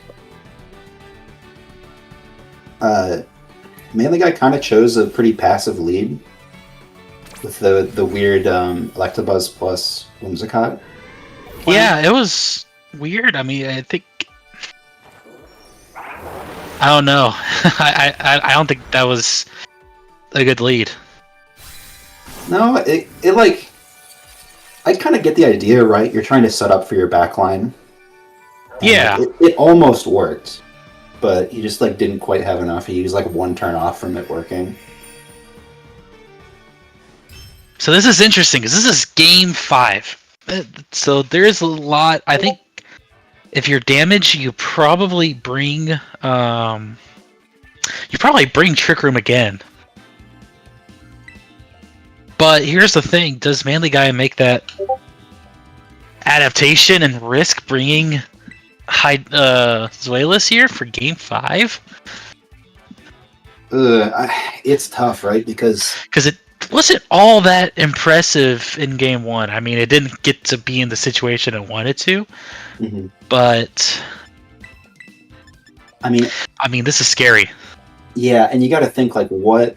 Melee Guy kind of chose a pretty passive lead. with the weird Electabuzz plus Whimsicott plan. Yeah, it was weird. I mean, I think I don't know. I don't think that was a good lead. No, it like I kind of get the idea, right? You're trying to set up for your backline. Yeah. It almost worked, but he just like didn't quite have enough. He used like one turn off from it working. So this is interesting because this is game 5. So there's a lot. I think if you're damaged, you probably bring Trick Room again. But here's the thing: does Manly Guy make that adaptation and risk bringing Zuelis here for game 5? It's tough, right? Because it wasn't all that impressive in game 1. I mean, it didn't get to be in the situation it wanted to. Mm-hmm. But I mean, this is scary. Yeah, and you got to think like, what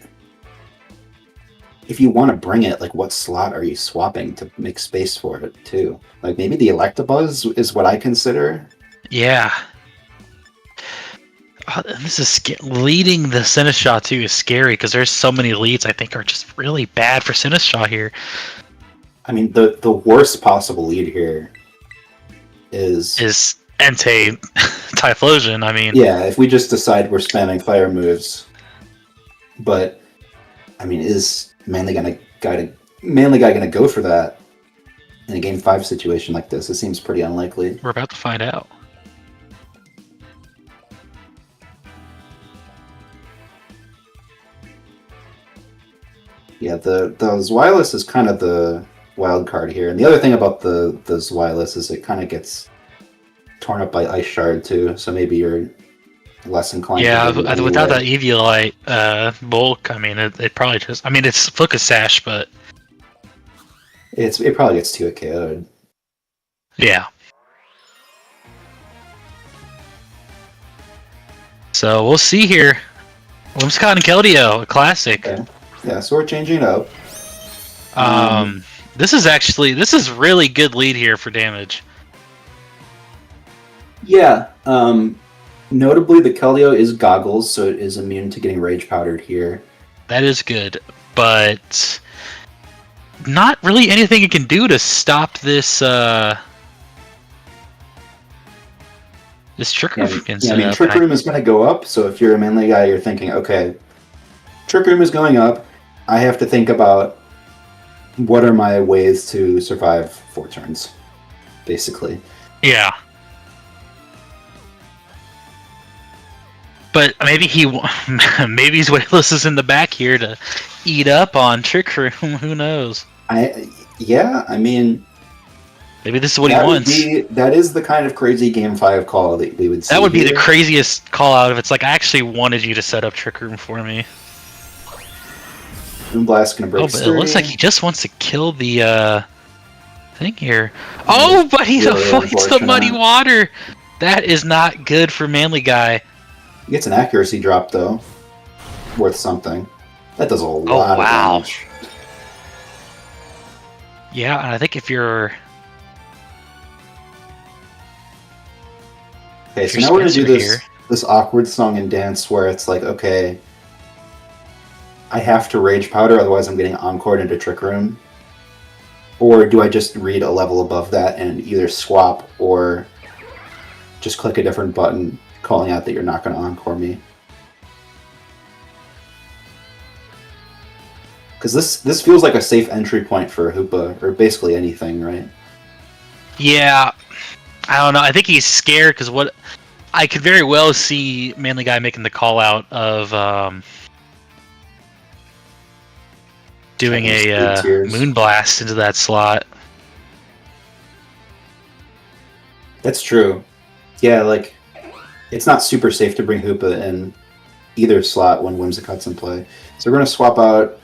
if you want to bring it? Like, what slot are you swapping to make space for it too? Like, maybe the Electabuzz is what I consider. Yeah. This is leading the Sinistcha too is scary because there's so many leads I think are just really bad for Sinistcha here. I mean, the worst possible lead here is Entei Typhlosion. I mean, yeah, if we just decide we're spamming fire moves, but I mean, is Manly Guy gonna go for that in a game 5 situation like this? It seems pretty unlikely. We're about to find out. Yeah, the Zweilous is kind of the wild card here, and the other thing about the Zweilous is it kind of gets torn up by Ice Shard too, so maybe you're less inclined. Yeah, to without that Eviolite bulk, I mean, it probably just. I mean, it's Focus Sash, but it probably gets 2 KO'd. Yeah. So we'll see here. Whimsicott and Keldeo, a classic. Okay. Yeah, so we're changing it up. This is really good lead here for damage. Yeah. Notably, the Keldeo is Goggles, so it is immune to getting Rage Powdered here. That is good, but not really anything it can do to stop this this Trick Room against. Yeah, I mean, Trick Room is going to go up, so if you're a Manly Guy, you're thinking, okay, Trick Room is going up. I have to think about what are my ways to survive 4 turns, basically. Yeah. But maybe maybe Zuelis is in the back here to eat up on Trick Room. Who knows? I mean, maybe this is what he wants. That is the kind of crazy Game 5 call that we would see. That would be the craziest call out if it's like, I actually wanted you to set up Trick Room for me. Moonblast gonna break. Oh, but it looks like he just wants to kill the thing here. Oh, but he avoids the muddy water. That is not good for Manly Guy. He gets an accuracy drop though, worth something. That does a lot of damage. Yeah, and I think if you're... Okay, so now we're gonna do this awkward song and dance where it's like, okay, I have to Rage Powder, otherwise I'm getting encored into Trick Room. Or do I just read a level above that and either swap or just click a different button calling out that you're not going to encore me? Because this feels like a safe entry point for Hoopa, or basically anything, right? Yeah, I don't know. I think he's scared because what I could very well see Manly Guy making the call out of doing a Moonblast into that slot. That's true. Yeah, like, it's not super safe to bring Hoopa in either slot when Whimsicott's in play. So we're going to swap out,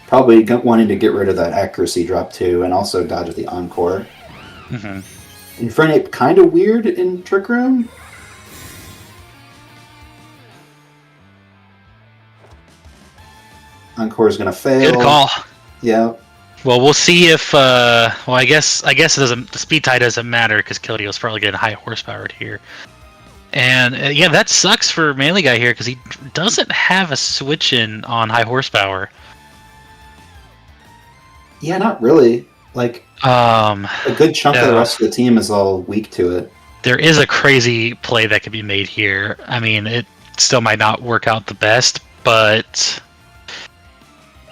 probably wanting to get rid of that accuracy drop too, and also dodge the Encore. Mm-hmm. Infernape kind of weird in Trick Room. Encore is going to fail. Good call. Yeah. Well, we'll see if. Well, I guess it doesn't. The speed tie doesn't matter because Kildeo's probably getting high horsepower here. And yeah, that sucks for melee guy here because he doesn't have a switch in on high horsepower. Yeah, not really. Like a good chunk of the rest of the team is all weak to it. There is a crazy play that could be made here. I mean, it still might not work out the best, but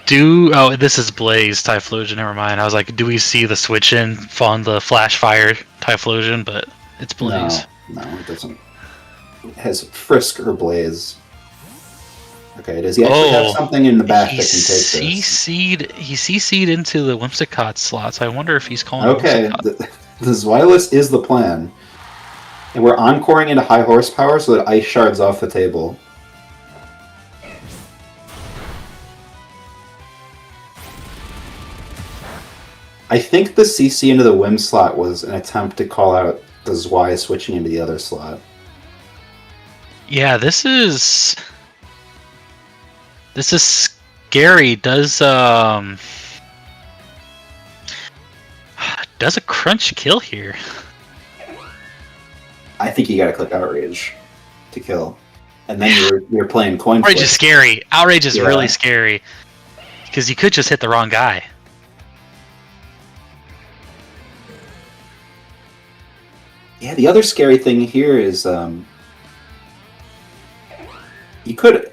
this is Blaze Typhlosion, never mind. I was like, do we see the switch in on the Flash Fire Typhlosion? But it's Blaze. No, it doesn't. It has Frisk or Blaze. Okay, does he actually have something in the back that can take this? He CC'd into the Whimsicott slot, so I wonder if he's calling the Zweilous is the plan. And we're encoring into high horsepower so that Ice Shard's off the table. I think the CC into the Whim slot was an attempt to call out the Zwei switching into the other slot. Yeah, this is scary. Does a crunch kill here? I think you gotta click Outrage to kill. And then you're playing coin Outrage flip. is scary. Outrage is really scary. Because you could just hit the wrong guy. Yeah, the other scary thing here is you could...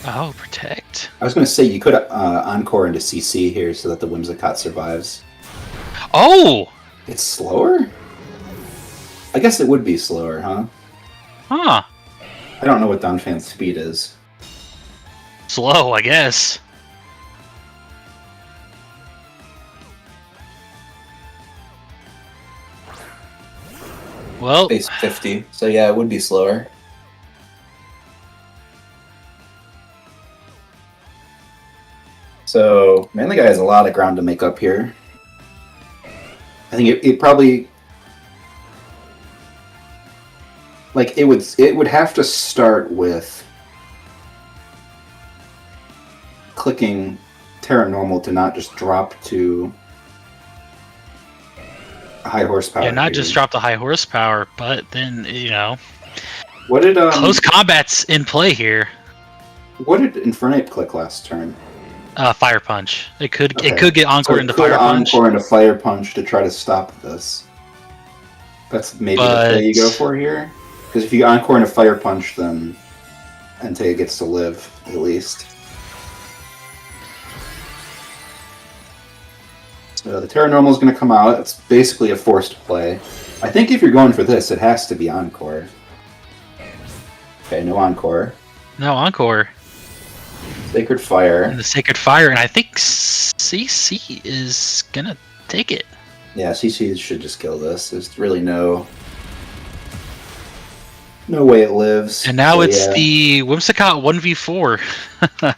Oh, protect. I was going to say you could encore into CC here so that the Whimsicott survives. Oh! It's slower? I guess it would be slower, huh? Huh. I don't know what Donphan's speed is. Slow, I guess. Well, base 50, so yeah, it would be slower. So, Manly Guy has a lot of ground to make up here. I think it probably... Like, it would have to start with clicking Terra Normal to not just drop to high horsepower. Yeah, not just drop the high horsepower, but then, what did close combat's in play here. What did Infernape click last turn? Fire Punch. It could get Encore into Fire Punch. Encore into Fire Punch to try to stop this. That's maybe the play you go for here. Because if you Encore into Fire Punch, then Entei gets to live, at least. So the Terra Normal is going to come out. It's basically a forced play. I think if you're going for this, it has to be Encore. Okay, no Encore. No Encore. Sacred Fire. And the Sacred Fire, and I think CC is going to take it. Yeah, CC should just kill this. There's really no way it lives. And now it's the Whimsicott 1v4.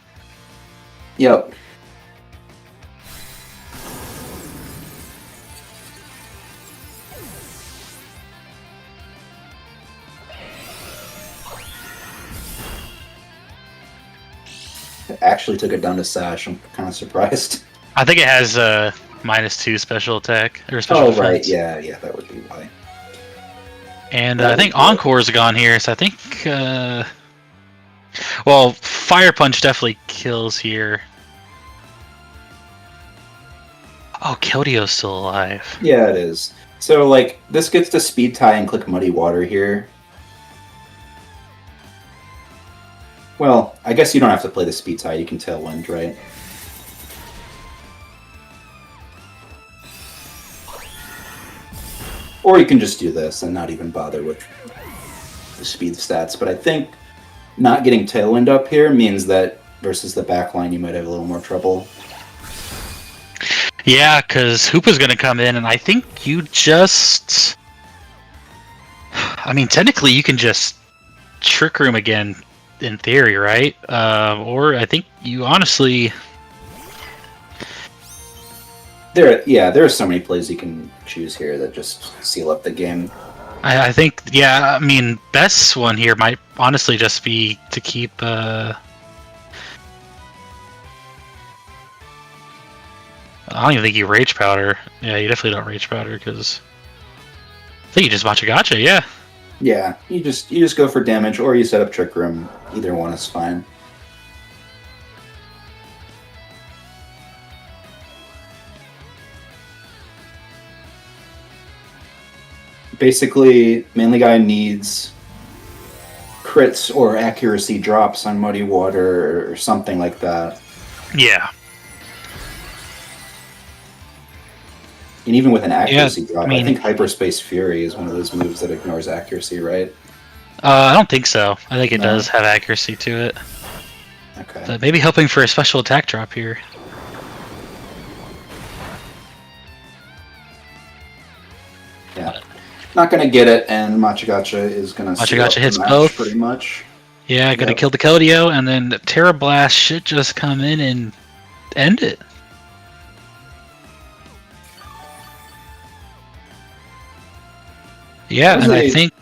Yep. It actually took it down to Sash. I'm kind of surprised. I think it has a -2 special attack or special defense. Right, yeah, that would be why. And I think Encore's gone here, so I think well, Fire Punch definitely kills here. Oh, Kildeo's still alive. Yeah, it is. So, like, this gets to speed tie and click Muddy Water here. Well, I guess you don't have to play the speed tie. You can Tailwind, right? Or you can just do this and not even bother with the speed stats. But I think not getting Tailwind up here means that versus the backline, you might have a little more trouble. Yeah, because Hoopa's going to come in, and I think you just... I mean, technically, you can just Trick Room again, in theory, right? Or I think you honestly... There are so many plays you can choose here that just seal up the game. I think, yeah, I mean, best one here might honestly just be to keep... I don't even think you Rage Powder. Yeah, you definitely don't Rage Powder because I think you just Machagacha. Yeah. Yeah, you just go for damage, or you set up Trick Room. Either one is fine. Basically, Manly Guy needs crits or accuracy drops on Muddy Water or something like that. Yeah. And even with an accuracy drop, I mean, I think Hyperspace Fury is one of those moves that ignores accuracy, right? I don't think so. I think it No? does have accuracy to it. Okay. But maybe hoping for a special attack drop here. Yeah. Not going to get it, and Machagacha is going to Machagacha hits match both. pretty much. Yeah, gonna kill the Keldeo, and then the Terra Blast should just come in and end it. Yeah, and I think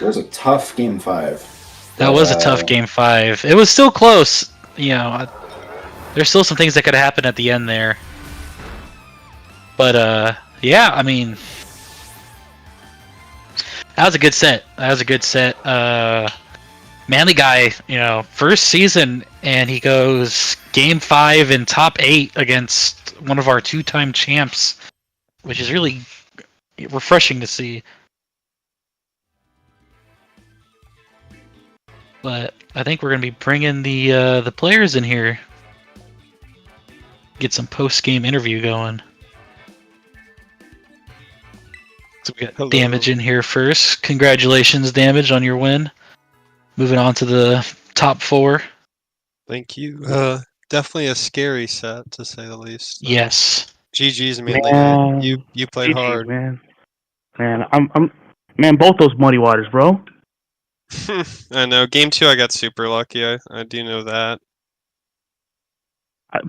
it was a tough game 5. That was a tough game 5. It was still close. You know, there's still some things that could have happened at the end there. But yeah, I mean, that was a good set. Manly Guy, you know, first season, and he goes game 5 in top 8 against one of our 2-time champs, which is really refreshing to see. But I think we're gonna be bringing the players in here, get some post-game interview going. So we got Damage in here first. Congratulations, Damage, on your win. Moving on to the top 4. Thank you. Definitely a scary set, to say the least. Yes. GG's, Manly Guy. You played GG, hard, man. Man, both those Muddy Waters, bro. I know. Game 2, I got super lucky. I do know that.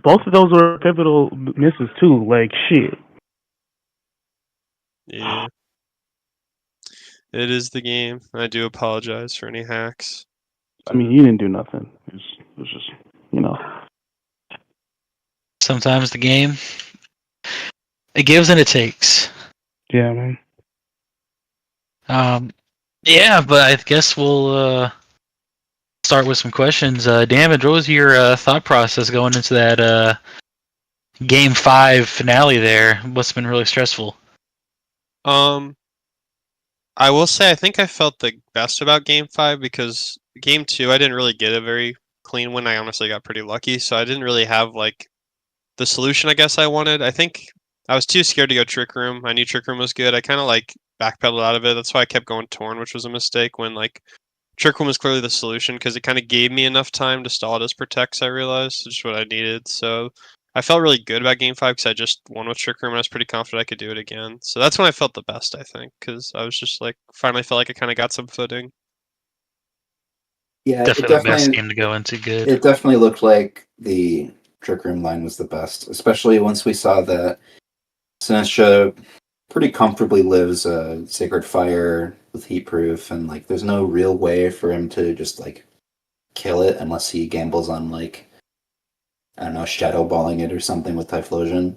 Both of those were pivotal misses too. Like shit. Yeah. It is the game. I do apologize for any hacks. I mean, you didn't do nothing. It was just, you know. Sometimes the game, it gives and it takes. Yeah, man. Yeah, but I guess we'll start with some questions. Damage, what was your thought process going into that game 5 finale there? What's been really stressful? I will say I think I felt the best about game 5 because game 2 I didn't really get a very clean win. I honestly got pretty lucky, so I didn't really have like the solution I guess I wanted. I think I was too scared to go Trick Room. I knew Trick Room was good. I kind of like backpedaled out of it. That's why I kept going Torn, which was a mistake when like Trick Room was clearly the solution because it kind of gave me enough time to stall it as Protects, I realized, which is what I needed. So I felt really good about game 5 because I just won with Trick Room and I was pretty confident I could do it again. So that's when I felt the best, I think, because I was just like, finally felt like I kind of got some footing. Yeah, Definitely the best game to go into. Good. It definitely looked like the Trick Room line was the best, especially once we saw that Sinistra pretty comfortably lives a Sacred Fire with Heatproof, and like there's no real way for him to just like kill it unless he gambles on like, I don't know, shadow balling it or something with Typhlosion.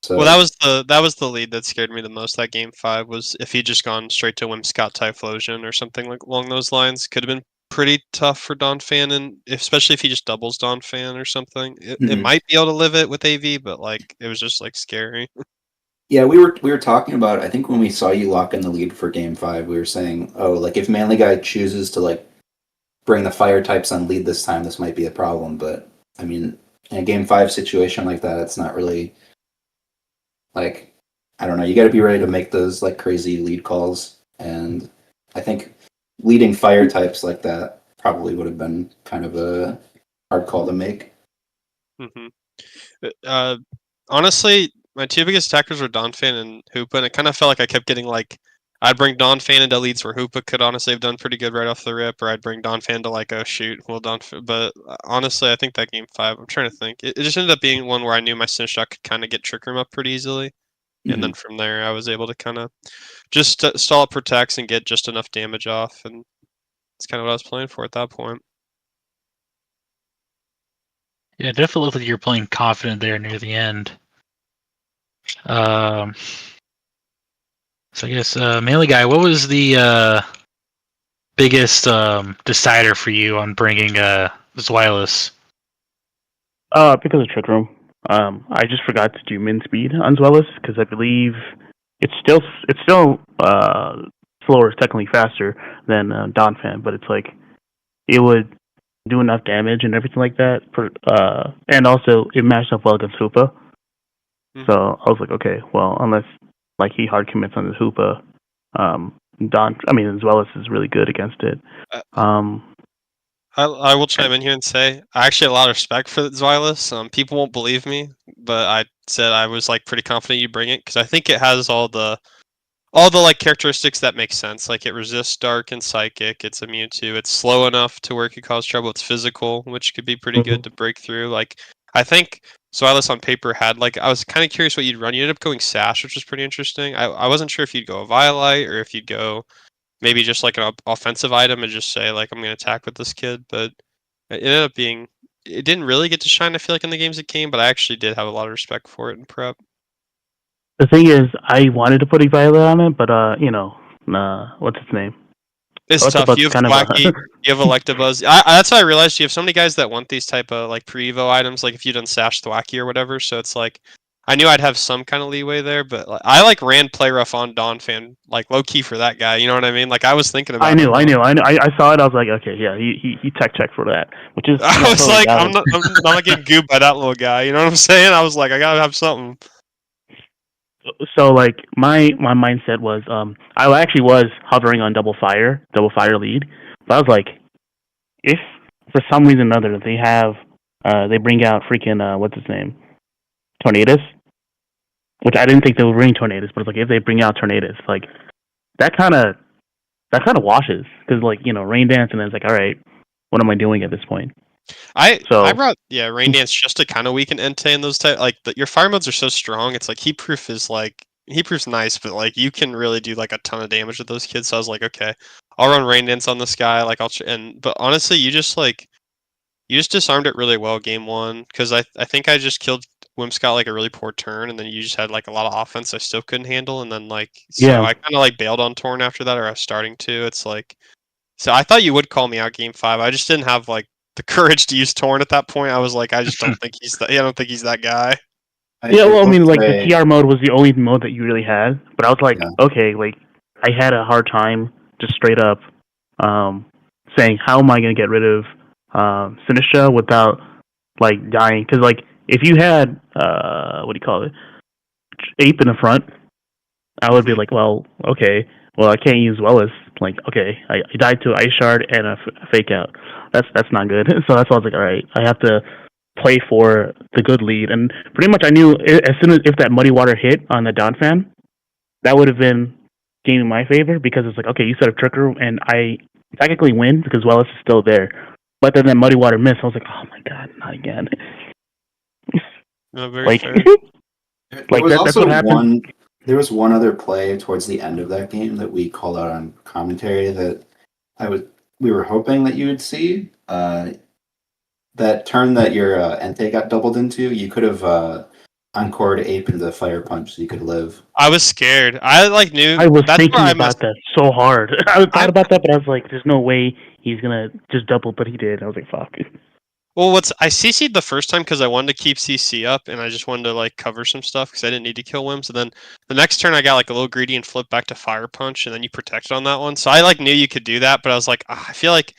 So well, that was the lead that scared me the most. That game 5 was if he'd just gone straight to Whimsicott Typhlosion or something like along those lines. Could have been pretty tough for Donphan, and especially if he just doubles Donphan or something. It might be able to live it with AV, but like it was just like scary. Yeah, we were talking about, I think when we saw you lock in the lead for game 5, we were saying, oh, like if Manly Guy chooses to like bring the fire types on lead this time, this might be a problem. But I mean, in a game 5 situation like that, it's not really like, I don't know, you got to be ready to make those like crazy lead calls, and I think leading fire types like that probably would have been kind of a hard call to make. Honestly, my 2 biggest attackers were Donphan and Hoopa, and it kind of felt like I kept getting like I'd bring Donphan into leads where Hoopa could honestly have done pretty good right off the rip, or I'd bring Donphan to like, oh shoot, well Donphan. But honestly, I think that game 5, I'm trying to think, it just ended up being one where I knew my Sinishot could kind of get Trick Room up pretty easily, and then from there I was able to kind of just stall it Protects and get just enough damage off, and it's kind of what I was playing for at that point. Yeah, it definitely looked like you were playing confident there near the end. So I guess Melee Guy, what was the biggest decider for you on bringing Zweilous? Because of Trick Room. I just forgot to do min speed on Zweilous because I believe it's still slower, technically faster than Donphan, but it's like it would do enough damage and everything like that. And also it matched up well against Hoopa. So I was like, okay, well, unless like he hard commits on his Hoopa, Zweilous is really good against it. I will chime in here and say I actually have a lot of respect for Zweilous. People won't believe me, but I said I was like pretty confident you'd bring it because I think it has all the like characteristics that make sense. Like it resists dark and psychic. It's immune to. It's slow enough to where it could cause trouble. It's physical, which could be pretty good to break through. Like I think Zweilous on paper had like I was kind of curious what you'd run. You ended up going Sash, which was pretty interesting. I wasn't sure if you'd go a Violite or if you'd go maybe just like an offensive item and just say like I'm going to attack with this kid. But it ended up being it didn't really get to shine. I feel like in the games it came, but I actually did have a lot of respect for it in prep. The thing is, I wanted to put a Violet on it, but what's its name? It's tough. You have Wacky, you have Electabuzz. That's how I realized you have so many guys that want these type of like pre-evo items, like if you done Sash Thwacky or whatever. So it's like I knew I'd have some kind of leeway there, but like, I like ran play rough on Donphan, like low key for that guy. You know what I mean? Like I was thinking about. I knew. I saw it. I was like, okay, yeah, he tech checked for that, which is. I was totally like, valid. I'm not getting gooped by that little guy. You know what I'm saying? I was like, I gotta have something. So like my mindset was I actually was hovering on double fire lead, but I was like, if for some reason or other they bring out freaking what's his name, Tornadus, which I didn't think they would bring Tornadus, but it's like if they bring out Tornadus, like that kind of washes because like Rain Dance and then it's like all right, what am I doing at this point? I brought Rain Dance just to kind of weaken Entei and those type your fire modes are so strong. It's like Heat Proof's nice, but like you can really do like a ton of damage with those kids. So I was like, okay, I'll run Rain Dance on this guy. Like but honestly, you just disarmed it really well game one because I think I just killed Whimsicott like a really poor turn, and then you just had like a lot of offense I still couldn't handle, and then I kind of like bailed on Torn after that, or I was starting to. It's like so I thought you would call me out game 5. I just didn't have like the courage to use Torn at that point. I was like, I just don't think he's that. I don't think he's that guy. The TR mode was the only mode that you really had, but I was like, okay, like I had a hard time just straight up saying how am I going to get rid of Sinistra without like dying? Because like if you had Ape in the front, I would be like, well, okay, well I can't use Wellis. Like, okay, I died to Ice Shard and a Fake Out. That's not good. So that's why I was like, all right, I have to play for the good lead. And pretty much I knew as soon as if that Muddy Water hit on the Donphan, that would have been game in my favor because it's like, okay, you set up Trick Room and I technically win because Wellis is still there. But then that Muddy Water missed. I was like, oh my god, not again. No, very fair. That's what happened. There was one other play towards the end of that game that we called out on commentary that we were hoping that you would see. That turn that your Entei got doubled into, you could have encored Ape into the Fire Punch so you could live. I was scared. I knew. I was thinking about that so hard. I thought about that, but I was like, there's no way he's going to just double, but he did. I was like, fuck. Well, I CC'd the first time because I wanted to keep CC up, and I just wanted to like cover some stuff because I didn't need to kill Whims. And then the next turn, I got like a little greedy and flipped back to Fire Punch, and then you protected on that one. So I like knew you could do that, but I was like, I feel like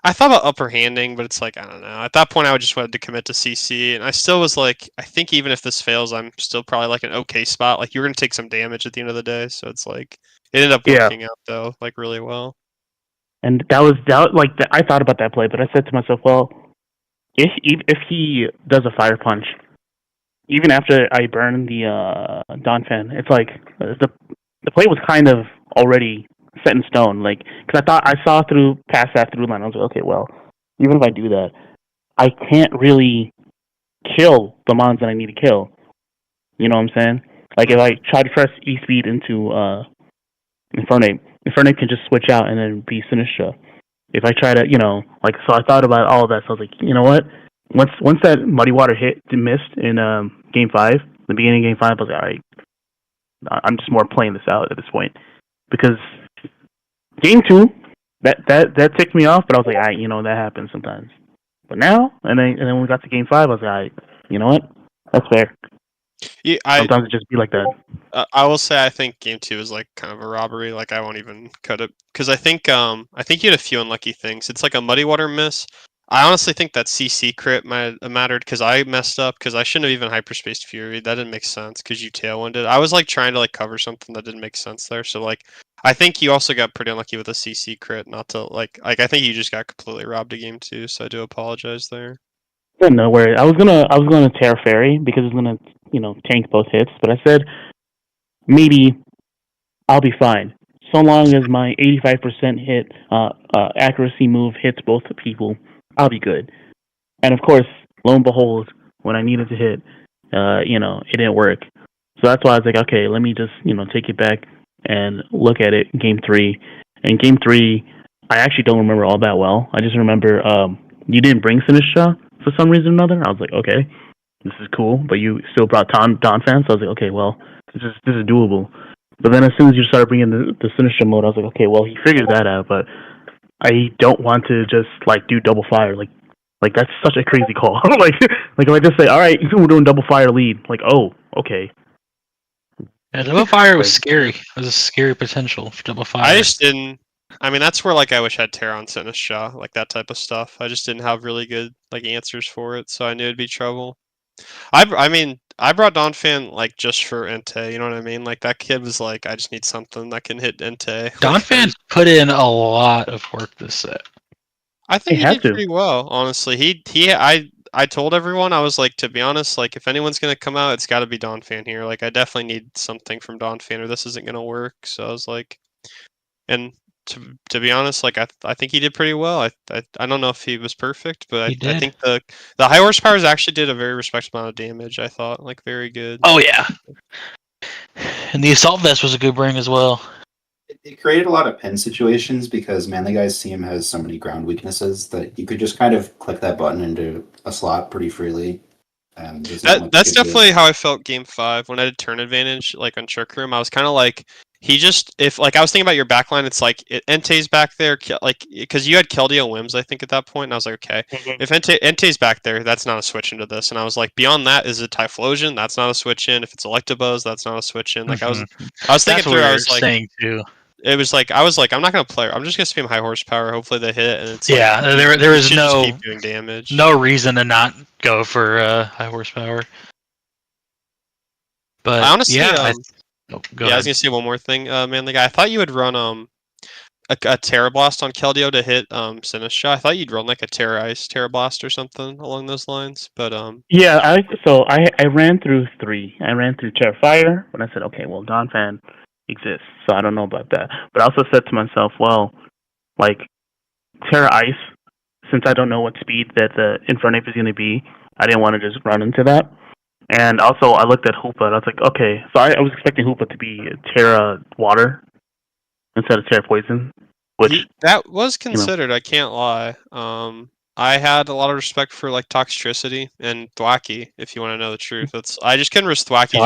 I thought about upper handing, but it's like I don't know. At that point, I just wanted to commit to CC, and I still was like, I think even if this fails, I'm still probably like an okay spot. Like you're gonna take some damage at the end of the day, so it's like it ended up working out though, like really well. And I thought about that play, but I said to myself, well. If he does a Fire Punch, even after I burn the Donphan, it's like the play was kind of already set in stone. Like, because I thought I saw past that through line. I was like, okay, well, even if I do that, I can't really kill the mons that I need to kill. You know what I'm saying? Like, if I try to press E-Speed into Infernape can just switch out and then be Sinistra. If I try to, so I thought about all of that. So I was like, you know what? Once that Muddy Water missed in game 5, the beginning of game 5, I was like, all right, I'm just more playing this out at this point. Because game 2, that ticked me off, but I was like, all right, that happens sometimes. But now, and then when we got to game 5, I was like, all right, you know what? That's fair. Yeah, sometimes it just be like that. I will say I think game 2 is like kind of a robbery. Like I won't even cut it because I think you had a few unlucky things. It's like a muddy water miss. I honestly think that CC crit might have mattered because I messed up because I shouldn't have even hyperspaced Fury. That didn't make sense because you tailwinded. I was like trying to like cover something that didn't make sense there. So like I think you also got pretty unlucky with a CC crit. Not to like I think you just got completely robbed of game 2. So I do apologize there. No worries. I was gonna tear Fairy because it's gonna tank both hits, but I said maybe I'll be fine so long as my 85% hit accuracy move hits both people. I'll be good. And of course, lo and behold, when I needed to hit, it didn't work. So that's why I was like, okay, let me just take it back and look at it. Game 3, and game 3, I actually don't remember all that well. I just remember you didn't bring Sinistra for some reason or another. I was like, okay, this is cool, but you still brought Don Fan, so I was like, okay, well, this is doable. But then as soon as you started bringing the Sinistra mode, I was like, okay, well, he figured that out, but I don't want to just like do double fire. Like that's such a crazy call. like if I just say, all right, we're doing double fire lead. Like, oh, okay. Yeah, double fire was scary. It was a scary potential for double fire. I just didn't. I mean, that's where like I wish I had Terra on Sinistra, like that type of stuff. I just didn't have really good like answers for it, so I knew it'd be trouble. I mean, I brought Donphan like just for Entei, you know what I mean? Like that kid was like, I just need something that can hit Entei. Donphan put in a lot of work this set. I think he did pretty well, honestly. I told everyone, I was like, to be honest, like if anyone's gonna come out, it's got to be Donphan here. Like I definitely need something from Donphan, or this isn't gonna work. So I was like, and to be honest, like I think he did pretty well. I don't know if he was perfect, but I think the high horsepowers actually did a very respectable amount of damage. I thought like very good. Oh yeah, and the assault vest was a good bring as well. It created a lot of pin situations because Manly Guy's team has so many ground weaknesses that you could just kind of click that button into a slot pretty freely. That's definitely how I felt game 5 when I did turn advantage like on Trick Room. I was kind of like, he just, if like I was thinking about your backline, it's like Entei's back there, like because you had Keldeo Wims I think at that point, and I was like, okay, if Entei's back there, that's not a switch into this. And I was like, beyond that, is it Typhlosion? That's not a switch in. If it's Electabuzz, that's not a switch in. Like I was thinking through. I was like, saying too. It was like I was like, I'm not gonna play. I'm just gonna spam high horsepower. Hopefully they hit, and it's yeah. Like, there was no keep doing damage. No reason to not go for high horsepower. But I honestly, I was gonna say one more thing, Manly Guy. I thought you would run a Terra Blast on Keldeo to hit Sinistra. I thought you'd run like a Terra Ice Terra Blast or something along those lines. But yeah, I ran through 3. I ran through Terra Fire, but I said, okay, well, Donphan exists, so I don't know about that. But I also said to myself, well, like Terra Ice, since I don't know what speed that the Infernape is going to be, I didn't want to just run into that. And also, I looked at Hoopa, and I was like, okay, so I was expecting Hoopa to be Terra Water instead of Terra Poison, which that was considered. I can't lie. I had a lot of respect for like Toxtricity and Thwacky. If you want to know the truth, I just couldn't risk Thwacky.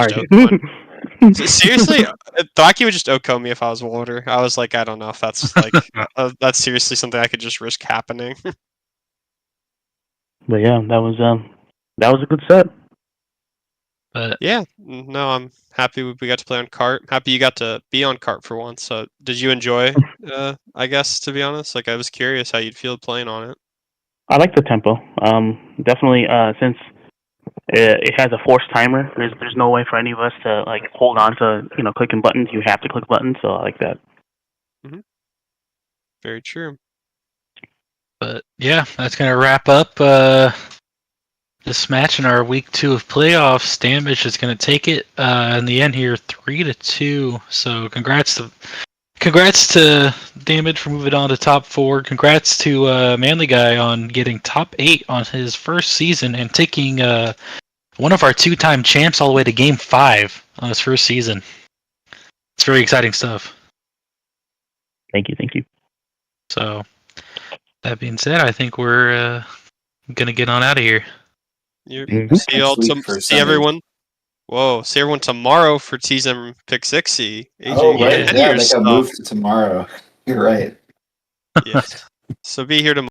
Seriously, Thwacky would just OHKO me if I was water. I was like, I don't know if that's like that's seriously something I could just risk happening. But yeah, that was a good set. But yeah, no, I'm happy we got to play on cart. Happy you got to be on cart for once. So did you enjoy? I guess to be honest, like I was curious how you'd feel playing on it. I like the tempo. Definitely since it has a forced timer. There's no way for any of us to like hold on to clicking buttons. You have to click buttons, so I like that. Mm-hmm. Very true. But yeah, that's gonna wrap up this match in our week 2 of playoffs. Damage is gonna take it in the end here, 3-2. So congrats to Damage for moving on to top 4. Congrats to Manly Guy on getting top 8 on his first season and taking one of our 2-time champs all the way to game 5 on his first season. It's very exciting stuff. Thank you. So that being said, I think we're gonna get on out of here. See everyone Whoa, see everyone tomorrow for TSM Pick 60. AJ, Oh, get right. ahead of Yeah, that got yourself. moved to tomorrow. You're right. Yes. So be here tomorrow.